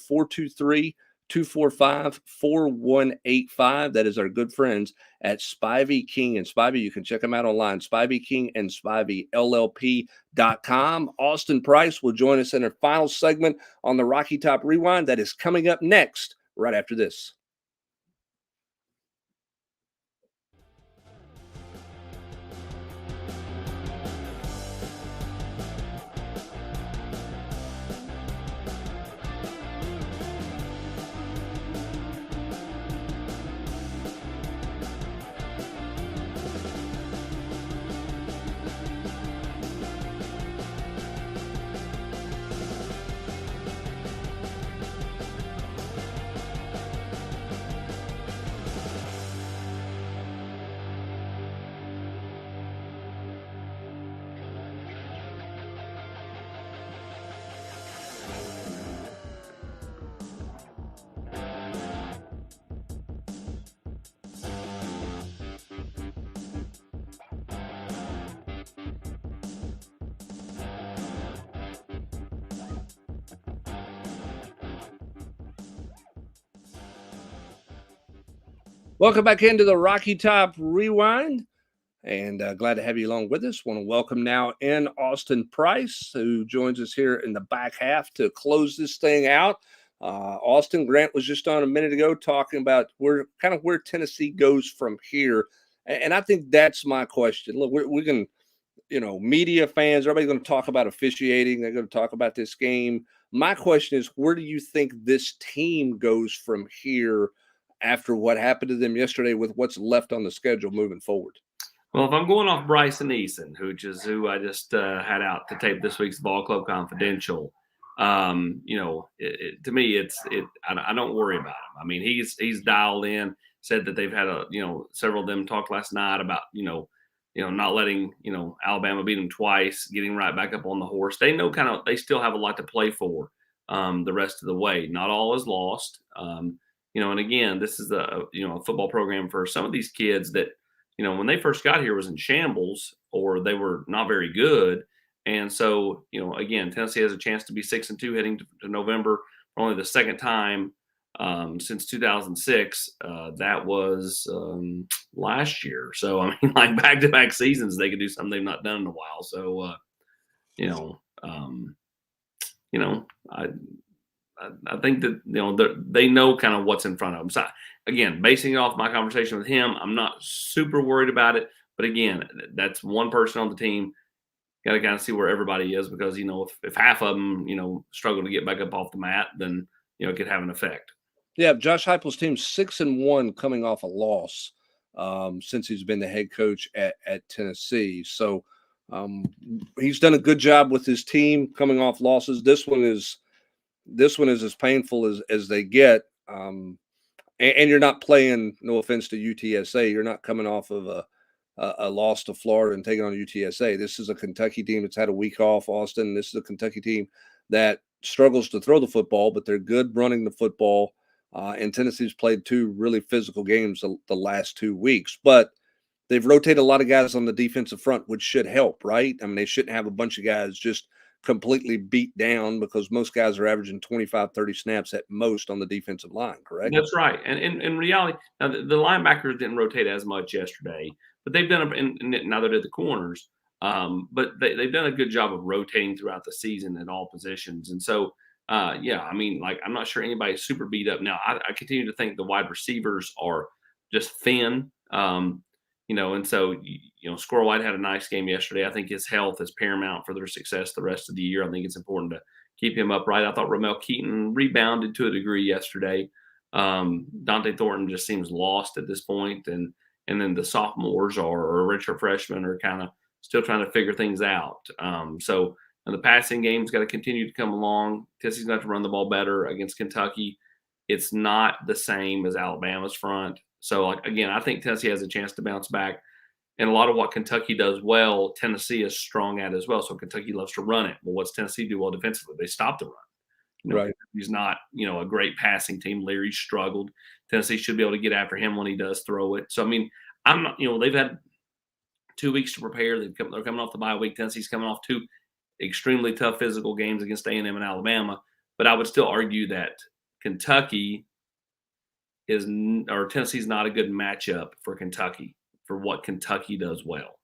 423-245-4185. That is our good friends at Spivey King and Spivey. You can check them out online, Spivey King and Spivey LLP.com. Austin Price will join us in our final segment on the Rocky Top Rewind. That is coming up next, right after this. Welcome back into the Rocky Top Rewind. and glad to have you along with us. Want to welcome now in Austin Price, who joins us here in the back half to close this thing out. Austin, Grant was just on a minute ago talking about where Tennessee goes from here, and I think that's my question. Look, we can, media fans, everybody's going to talk about officiating. They're going to talk about this game. My question is, where do you think this team goes from here after what happened to them yesterday with what's left on the schedule moving forward? Well, if I'm going off Bryson Eason, who I just had out to tape this week's Ball Club Confidential, to me, I don't worry about him. I mean, he's dialed in. Said that they've had several of them talk last night about not letting Alabama beat them twice, getting right back up on the horse. They know they still have a lot to play for the rest of the way. Not all is lost. And again, this is a football program for some of these kids that when they first got here was in shambles or they were not very good. And so, again, Tennessee has a chance to be 6-2 heading to November for only the second time since 2006. That was last year. So, I mean, like back-to-back seasons, they could do something they've not done in a while. So, I think that, they know kind of what's in front of them. So, again, basing it off my conversation with him, I'm not super worried about it. But again, that's one person on the team. Got to kind of see where everybody is because, if half of them, struggle to get back up off the mat, then, it could have an effect. Yeah, Josh Heupel's team's 6-1 coming off a loss since he's been the head coach at Tennessee. So he's done a good job with his team coming off losses. This one is as painful as they get. And you're not playing, no offense to UTSA, you're not coming off of a loss to Florida and taking on UTSA. This is a Kentucky team that's had a week off, Austin. This is a Kentucky team that struggles to throw the football, but they're good running the football. And Tennessee's played two really physical games the last 2 weeks. But they've rotated a lot of guys on the defensive front, which should help, right? I mean, they shouldn't have a bunch of guys just completely beat down because most guys are averaging 25, 30 snaps at most on the defensive line, correct? That's right. And in reality, now the linebackers didn't rotate as much yesterday, but they've done it, and now they did the corners. But they've done a good job of rotating throughout the season at all positions. And so, I mean, like, I'm not sure anybody's super beat up. Now, I continue to think the wide receivers are just thin. And so, Squirrel White had a nice game yesterday. I think his health is paramount for their success the rest of the year. I think it's important to keep him upright. I thought Ramel Keaton rebounded to a degree yesterday. Dante Thornton just seems lost at this point. And then the sophomores or redshirt freshmen are kind of still trying to figure things out. So the passing game's got to continue to come along. Tennessee's going to have to run the ball better against Kentucky. It's not the same as Alabama's front. So, again, I think Tennessee has a chance to bounce back. And a lot of what Kentucky does well, Tennessee is strong at as well. So Kentucky loves to run it. Well, what's Tennessee do well defensively? They stop the run. Right. He's not, a great passing team. Leary struggled. Tennessee should be able to get after him when he does throw it. So, I mean, I'm not, they've had 2 weeks to prepare. They're coming off the bye week. Tennessee's coming off 2 extremely tough physical games against A&M and Alabama. But I would still argue that Tennessee's not a good matchup for Kentucky for what Kentucky does well.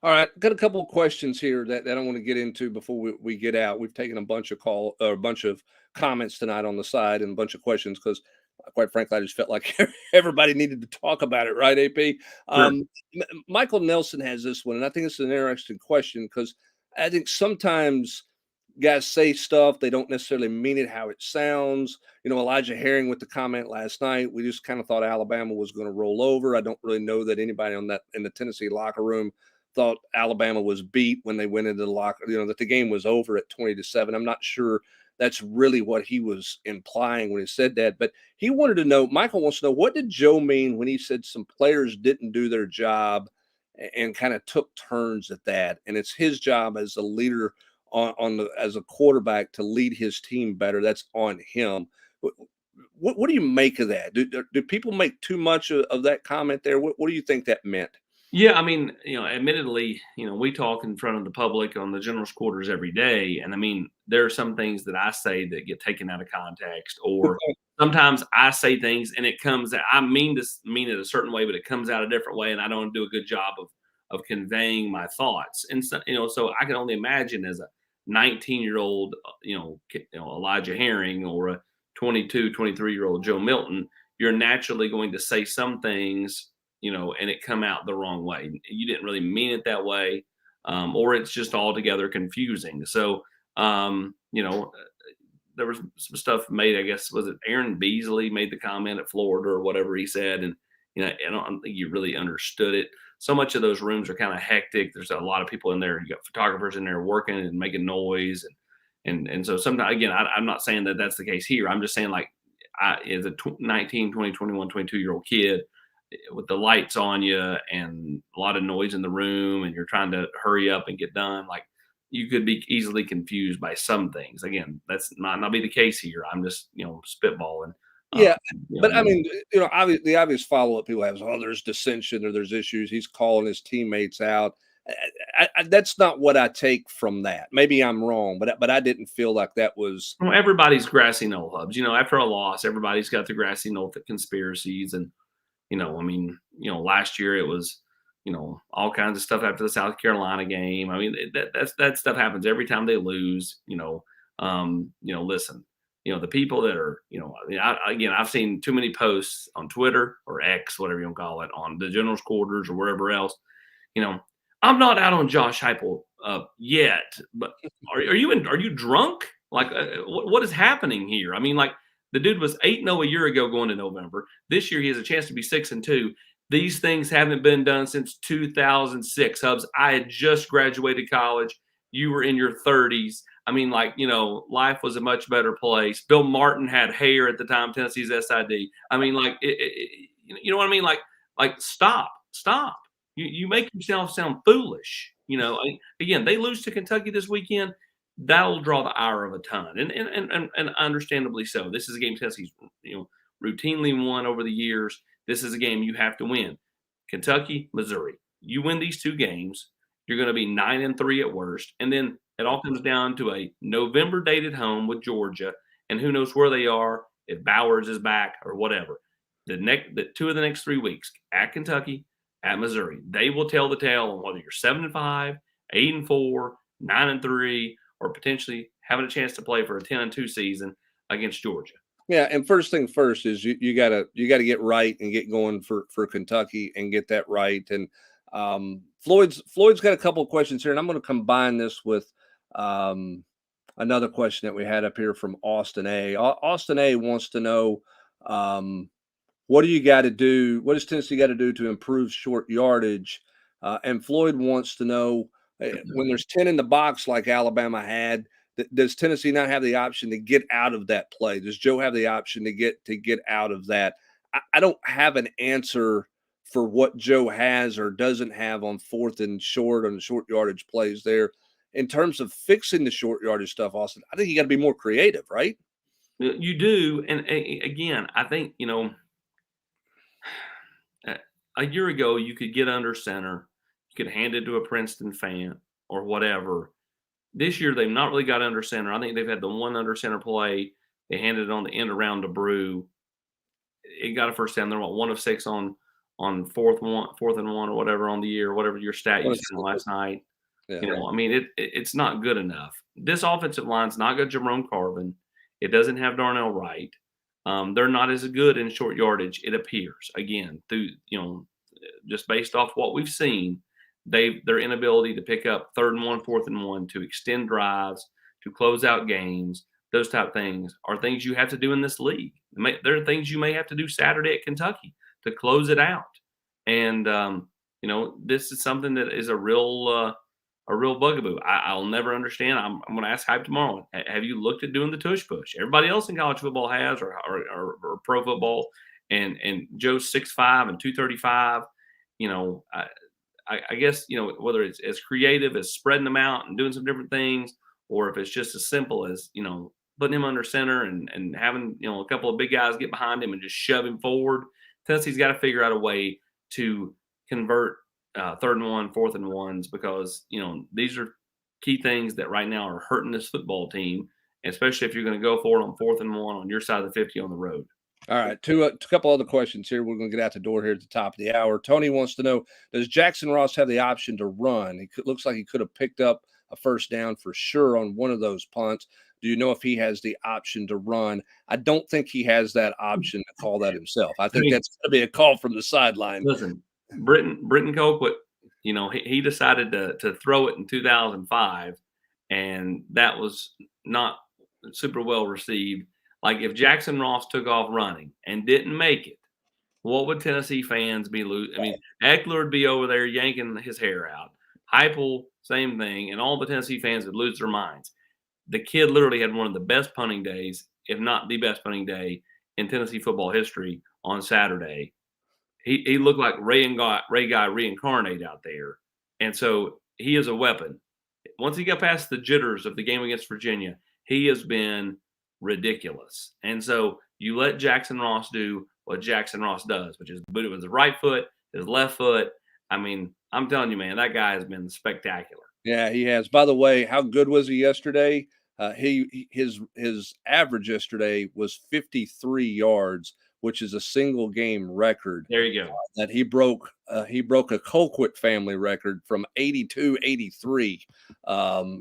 All right, got a couple of questions here that I want to get into before we get out. We've taken a bunch of comments tonight on the side and a bunch of questions because, quite frankly, I just felt like everybody needed to talk about it, right, AP? Sure. Michael Nelson has this one, and I think it's an interesting question because I think sometimes guys say stuff, they don't necessarily mean it how it sounds. Elijah Herring with the comment last night, we just kind of thought Alabama was going to roll over. I don't really know that anybody in the Tennessee locker room thought Alabama was beat when they went into the locker, that the game was over at 20-7. I'm not sure that's really what he was implying when he said that, but he wanted to know, Michael wants to know, what did Joe mean when he said some players didn't do their job and kind of took turns at that? And it's his job as a leader as a quarterback to lead his team better. That's on him. What do you make of that? Do people make too much of that comment there? What do you think that meant? Yeah, I mean, admittedly, we talk in front of the public on the general's quarters every day. And I mean, there are some things that I say that get taken out of context, or sometimes I say things and it comes. I mean it a certain way, but it comes out a different way, and I don't do a good job of conveying my thoughts. And so, so I can only imagine as a 19-year-old, Elijah Herring, or a 22, 23-year-old Joe Milton, you're naturally going to say some things, and it come out the wrong way. You didn't really mean it that way, or it's just altogether confusing. So, there was some stuff made, I guess, was it Aaron Beasley made the comment at Florida or whatever he said. And, I don't think you really understood it. So much of those rooms are kind of hectic. There's a lot of people in there. You got photographers in there working and making noise. And so sometimes, again, I'm not saying that that's the case here. I'm just saying, like, as a 19, 20, 21, 22-year-old kid with the lights on you and a lot of noise in the room, and you're trying to hurry up and get done, like, you could be easily confused by some things. Again, that's not be the case here. I'm just, spitballing. Yeah, but I mean, the obvious follow-up people have is, oh, there's dissension or there's issues. He's calling his teammates out. That's not what I take from that. Maybe I'm wrong, but I didn't feel like that was. Well, everybody's grassy knoll hubs. After a loss, everybody's got the grassy knoll conspiracies, and last year it was, all kinds of stuff after the South Carolina game. I mean, that stuff happens every time they lose. Listen, the people that are, I've seen too many posts on Twitter or X, whatever you want to call it, on the general's quarters or wherever else. I'm not out on Josh Heupel yet, but are you drunk? Like, what is happening here? I mean, like, the dude was 8-0 a year ago going to November. This year he has a chance to be 6-2. These things haven't been done since 2006, Hubs. I had just graduated college. You were in your 30s. I mean, like, life was a much better place. Bill Martin had hair at the time, Tennessee's SID. I mean, like, you know what I mean? Like, stop. You make yourself sound foolish. Again, they lose to Kentucky this weekend. That'll draw the ire of a ton, and understandably so. This is a game Tennessee's routinely won over the years. This is a game you have to win. Kentucky, Missouri. You win these two games, you're going to be 9-3 at worst, and then it all comes down to a November date at home with Georgia, and who knows where they are, if Bowers is back or whatever. The 2 of the next 3 weeks at Kentucky, at Missouri, they will tell the tale on whether you're 7-5, 8-4, 9-3, or potentially having a chance to play for a 10-2 season against Georgia. Yeah, and first thing first is you gotta get right and get going for Kentucky and get that right. And Floyd's got a couple of questions here, and I'm going to combine this with another question that we had up here from Austin A. Austin A wants to know, what do you got to do? What does Tennessee got to do to improve short yardage? And Floyd wants to know, when there's 10 in the box like Alabama had, does Tennessee not have the option to get out of that play? Does Joe have the option to get out of that? I don't have an answer for what Joe has or doesn't have on 4th and short, on the short yardage plays there. In terms of fixing the short yardage stuff, Austin, I think you got to be more creative, right? You do. And again, I think, a year ago, you could get under center, you could hand it to a Princeton fan or whatever. This year, they've not really got under center. I think they've had the one under center play. They handed it on the end around to Brew. It got a first down. They're 1 of 6 on 4th and 1 or whatever on the year, whatever your stat you said last night. Yeah. I mean, it's not good enough. This offensive line's not got Jerome Carvin. It doesn't have Darnell Wright. They're not as good in short yardage, it appears. Again, through just based off what we've seen, their inability to pick up 3rd and 1, 4th and 1, to extend drives, to close out games, those type of things are things you have to do in this league. There are things you may have to do Saturday at Kentucky to close it out. And this is something that is a real bugaboo. I'll never understand. I'm going to ask Hype tomorrow. Have you looked at doing the tush push? Everybody else in college football has, or pro football, and Joe's 6'5" and 235. I guess, whether it's as creative as spreading them out and doing some different things, or if it's just as simple as, putting him under center and having, a couple of big guys get behind him and just shove him forward. Tennessee's got to figure out a way to convert 3rd and 1, 4th and 1s, because, these are key things that right now are hurting this football team, especially if you're going to go for it on 4th and 1 on your side of the 50 on the road. All right, a couple other questions here. We're going to get out the door here at the top of the hour. Tony wants to know: does Jackson Ross have the option to run? Looks like he could have picked up a first down for sure on one of those punts. Do you know if he has the option to run? I don't think he has that option to call that himself. I think that's going to be a call from the sideline. Listen, Britton Colquitt, he decided to throw it in 2005, and that was not super well received. Like if Jackson Ross took off running and didn't make it, what would Tennessee fans be losing? I mean, Eckler would be over there yanking his hair out. Heupel, same thing, and all the Tennessee fans would lose their minds. The kid literally had one of the best punting days, if not the best punting day in Tennessee football history on Saturday. He looked like Ray Guy reincarnate out there, and so he is a weapon. Once he got past the jitters of the game against Virginia, he has been ridiculous. And so you let Jackson Ross do what Jackson Ross does, which is boot it with his right foot, his left foot. I mean, I'm telling you, man, that guy has been spectacular. Yeah, he has. By the way, how good was he yesterday? His average yesterday was 53 yards, which is a single game record. There you go. That he broke a Colquitt family record from 82-83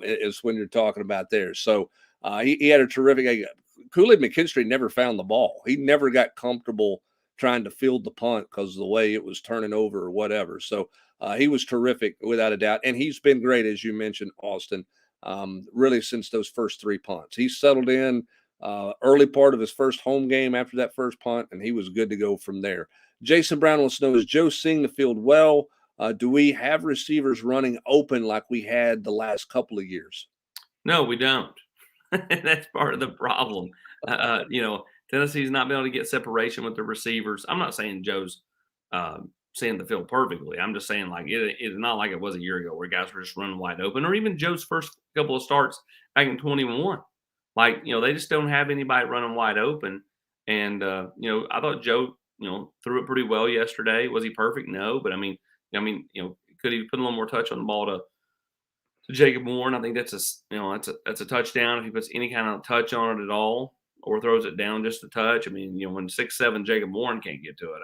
is when you're talking about there. So he had a terrific. Kool-Aid McKinstry never found the ball. He never got comfortable trying to field the punt because of the way it was turning over or whatever. So he was terrific without a doubt, and he's been great, as you mentioned, Austin. Really since those first 3 punts, he settled in early part of his first home game after that first punt, and he was good to go from there. Jason Brown wants to know: is Joe seeing the field well? Do we have receivers running open like we had the last couple of years? No, we don't. That's part of the problem. Tennessee's not been able to get separation with the receivers. I'm not saying Joe's seeing the field perfectly. I'm just saying, like, it's not like it was a year ago where guys were just running wide open, or even Joe's first couple of starts back in 21. Like, they just don't have anybody running wide open. And, I thought Joe, threw it pretty well yesterday. Was he perfect? No. But, could he put a little more touch on the ball to Jacob Warren? I think that's a touchdown if he puts any kind of touch on it at all, or throws it down just a touch. When 6'7" Jacob Warren can't get to it,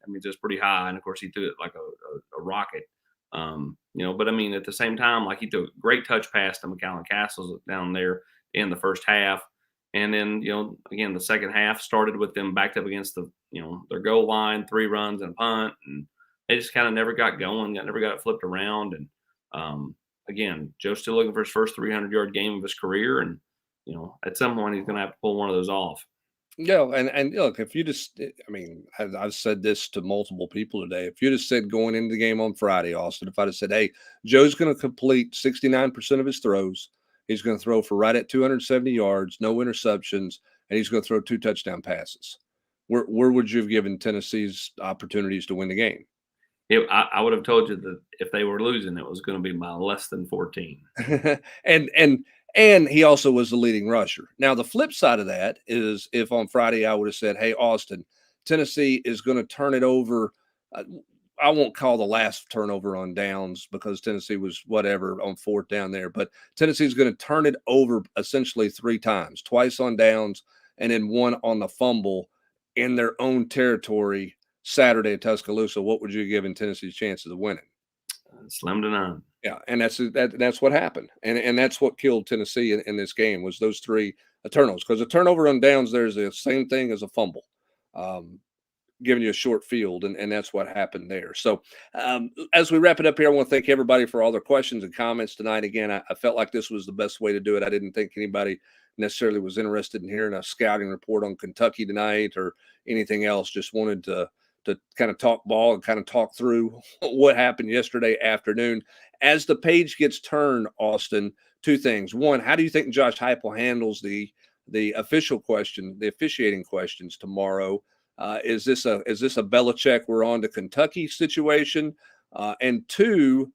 it's just pretty high. And of course he threw it like a rocket. But at the same time, like, he threw a great touch pass to McAllen Castles down there in the first half. And then, again, the second half started with them backed up against their goal line, 3 runs and a punt. And they just kind of never got going, never got it flipped around. And, again, Joe's still looking for his first 300-yard game of his career. And, at some point he's going to have to pull one of those off. Yeah, and look, if you just, I've said this to multiple people today. If you just said going into the game on Friday, Austin, if I'd have said, hey, Joe's going to complete 69% of his throws, he's going to throw for right at 270 yards, no interceptions, and he's going to throw 2 touchdown passes, where would you have given Tennessee's opportunities to win the game? I would have told you that if they were losing, it was going to be by less than 14. And he also was the leading rusher. Now, the flip side of that is if on Friday I would have said, hey, Austin, Tennessee is going to turn it over. I won't call the last turnover on downs because Tennessee was whatever on 4th down there. But Tennessee is going to turn it over essentially 3 times, twice on downs and then 1 on the fumble in their own territory Saturday at Tuscaloosa. What would you give in Tennessee's chances of winning? Slim to none. Yeah, and that's what happened, and that's what killed Tennessee in this game was those 3 turnovers. Because a turnover on downs, there's the same thing as a fumble, giving you a short field, and that's what happened there. So as we wrap it up here, I want to thank everybody for all their questions and comments tonight. Again, I felt like this was the best way to do it. I didn't think anybody necessarily was interested in hearing a scouting report on Kentucky tonight or anything else. Just wanted to kind of talk ball and kind of talk through what happened yesterday afternoon. As the page gets turned, Austin, 2 things. 1, how do you think Josh Heupel handles the officiating questions tomorrow? Is this a Belichick we're on to Kentucky situation? And 2,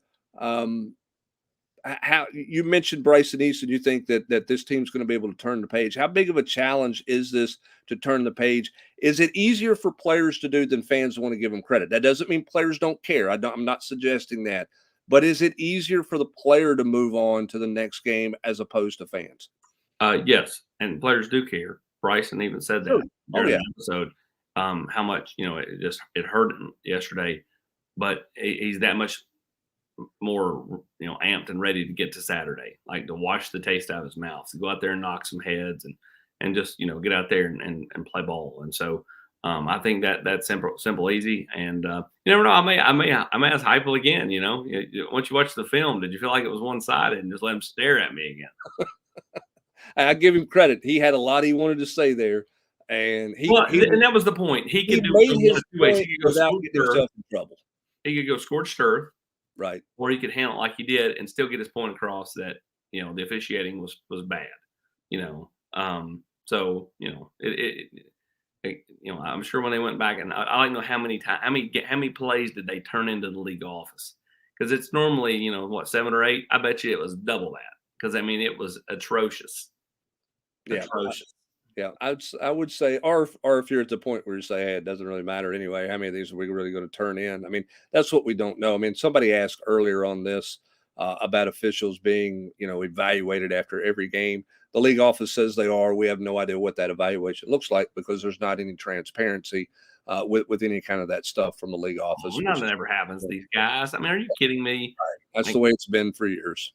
how you mentioned Bryson Easton, you think that this team's going to be able to turn the page. How big of a challenge is this to turn the page? Is it easier for players to do than fans want to give them credit? That doesn't mean players don't care. I'm not suggesting that. But is it easier for the player to move on to the next game as opposed to fans? Yes, and players do care. Bryson even said that during the episode. how much it hurt him yesterday, but he's that much more amped and ready to get to Saturday, like to wash the taste out of his mouth, to go out there and knock some heads and just get out there and play ball. And so I think that's simple, easy. And you never know. I may ask Heupel again. Once you watch the film, did you feel like it was one sided, and just let him stare at me again? I give him credit. He had a lot he wanted to say there, and and that was the point. He could do made it his one of two ways. point He could go without scorched getting earth. himself in trouble. He could go scorched earth, right? Or he could handle it like he did and still get his point across that the officiating was bad. So I'm sure when they went back, and I don't know how many plays did they turn into the league office, because it's normally 7 or 8. I bet you it was double that, because it was atrocious. Yeah, atrocious. Yeah, I would say, or if you're at the point where you say, hey, it doesn't really matter anyway, how many of these are we really going to turn in? That's what we don't know. Somebody asked earlier on this about officials being, evaluated after every game. The league office says they are. We have no idea what that evaluation looks like, because there's not any transparency with any kind of that stuff from the league office. Nothing ever happens to these guys. Are you kidding me? Right. That's the way it's been for years.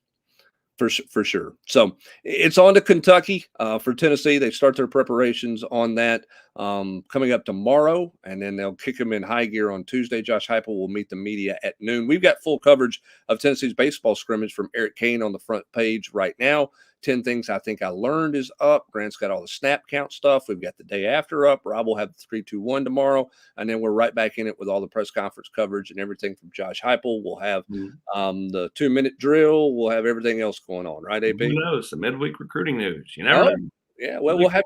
For sure. So it's on to Kentucky for Tennessee. They start their preparations on that coming up tomorrow, and then they'll kick them in high gear on Tuesday. Josh Heupel will meet the media at noon. We've got full coverage of Tennessee's baseball scrimmage from Eric Kane on the front page right now. 10 Things I Think I Learned is up. Grant's got all the snap count stuff. We've got the day after up. Rob will have the 3-2-1 tomorrow. And then we're right back in it with all the press conference coverage and everything from Josh Heupel. We'll have the 2-minute drill. We'll have everything else going on, right, AB? Who knows? Some midweek recruiting news. You never know. Yeah, well, we have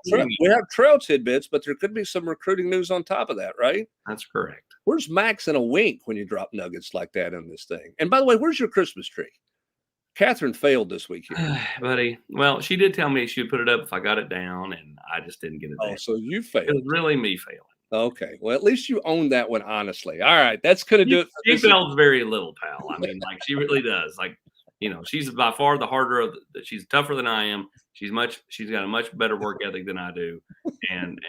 trail tidbits, but there could be some recruiting news on top of that, right? That's correct. Where's Max and a wink when you drop nuggets like that in this thing? And by the way, where's your Christmas tree? Catherine failed this weekend. Buddy. Well, she did tell me she would put it up if I got it down, and I just didn't get it down. Oh, so you failed. It was really me failing. Okay. Well, at least you owned that one honestly. All right. That's going to do it. She fails very little, pal. She really does. She's by far the harder she's tougher than I am. She's got a much better work ethic than I do, and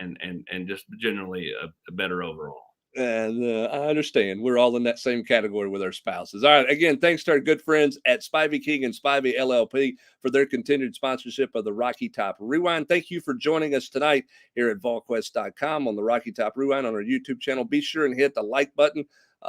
just generally a better overall. And I understand. We're all in that same category with our spouses. All right. Again, thanks to our good friends at Spivey King and Spivey LLP for their continued sponsorship of the Rocky Top Rewind. Thank you for joining us tonight here at Volquest.com on the Rocky Top Rewind on our YouTube channel. Be sure and hit the like button.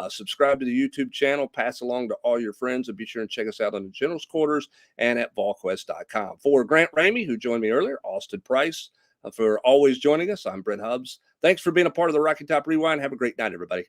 Subscribe to the YouTube channel, pass along to all your friends, and be sure and check us out on the General's Quarters and at Volquest.com. For Grant Ramey, who joined me earlier, Austin Price, for always joining us, I'm Brent Hubbs. Thanks for being a part of the Rocky Top Rewind. Have a great night, everybody.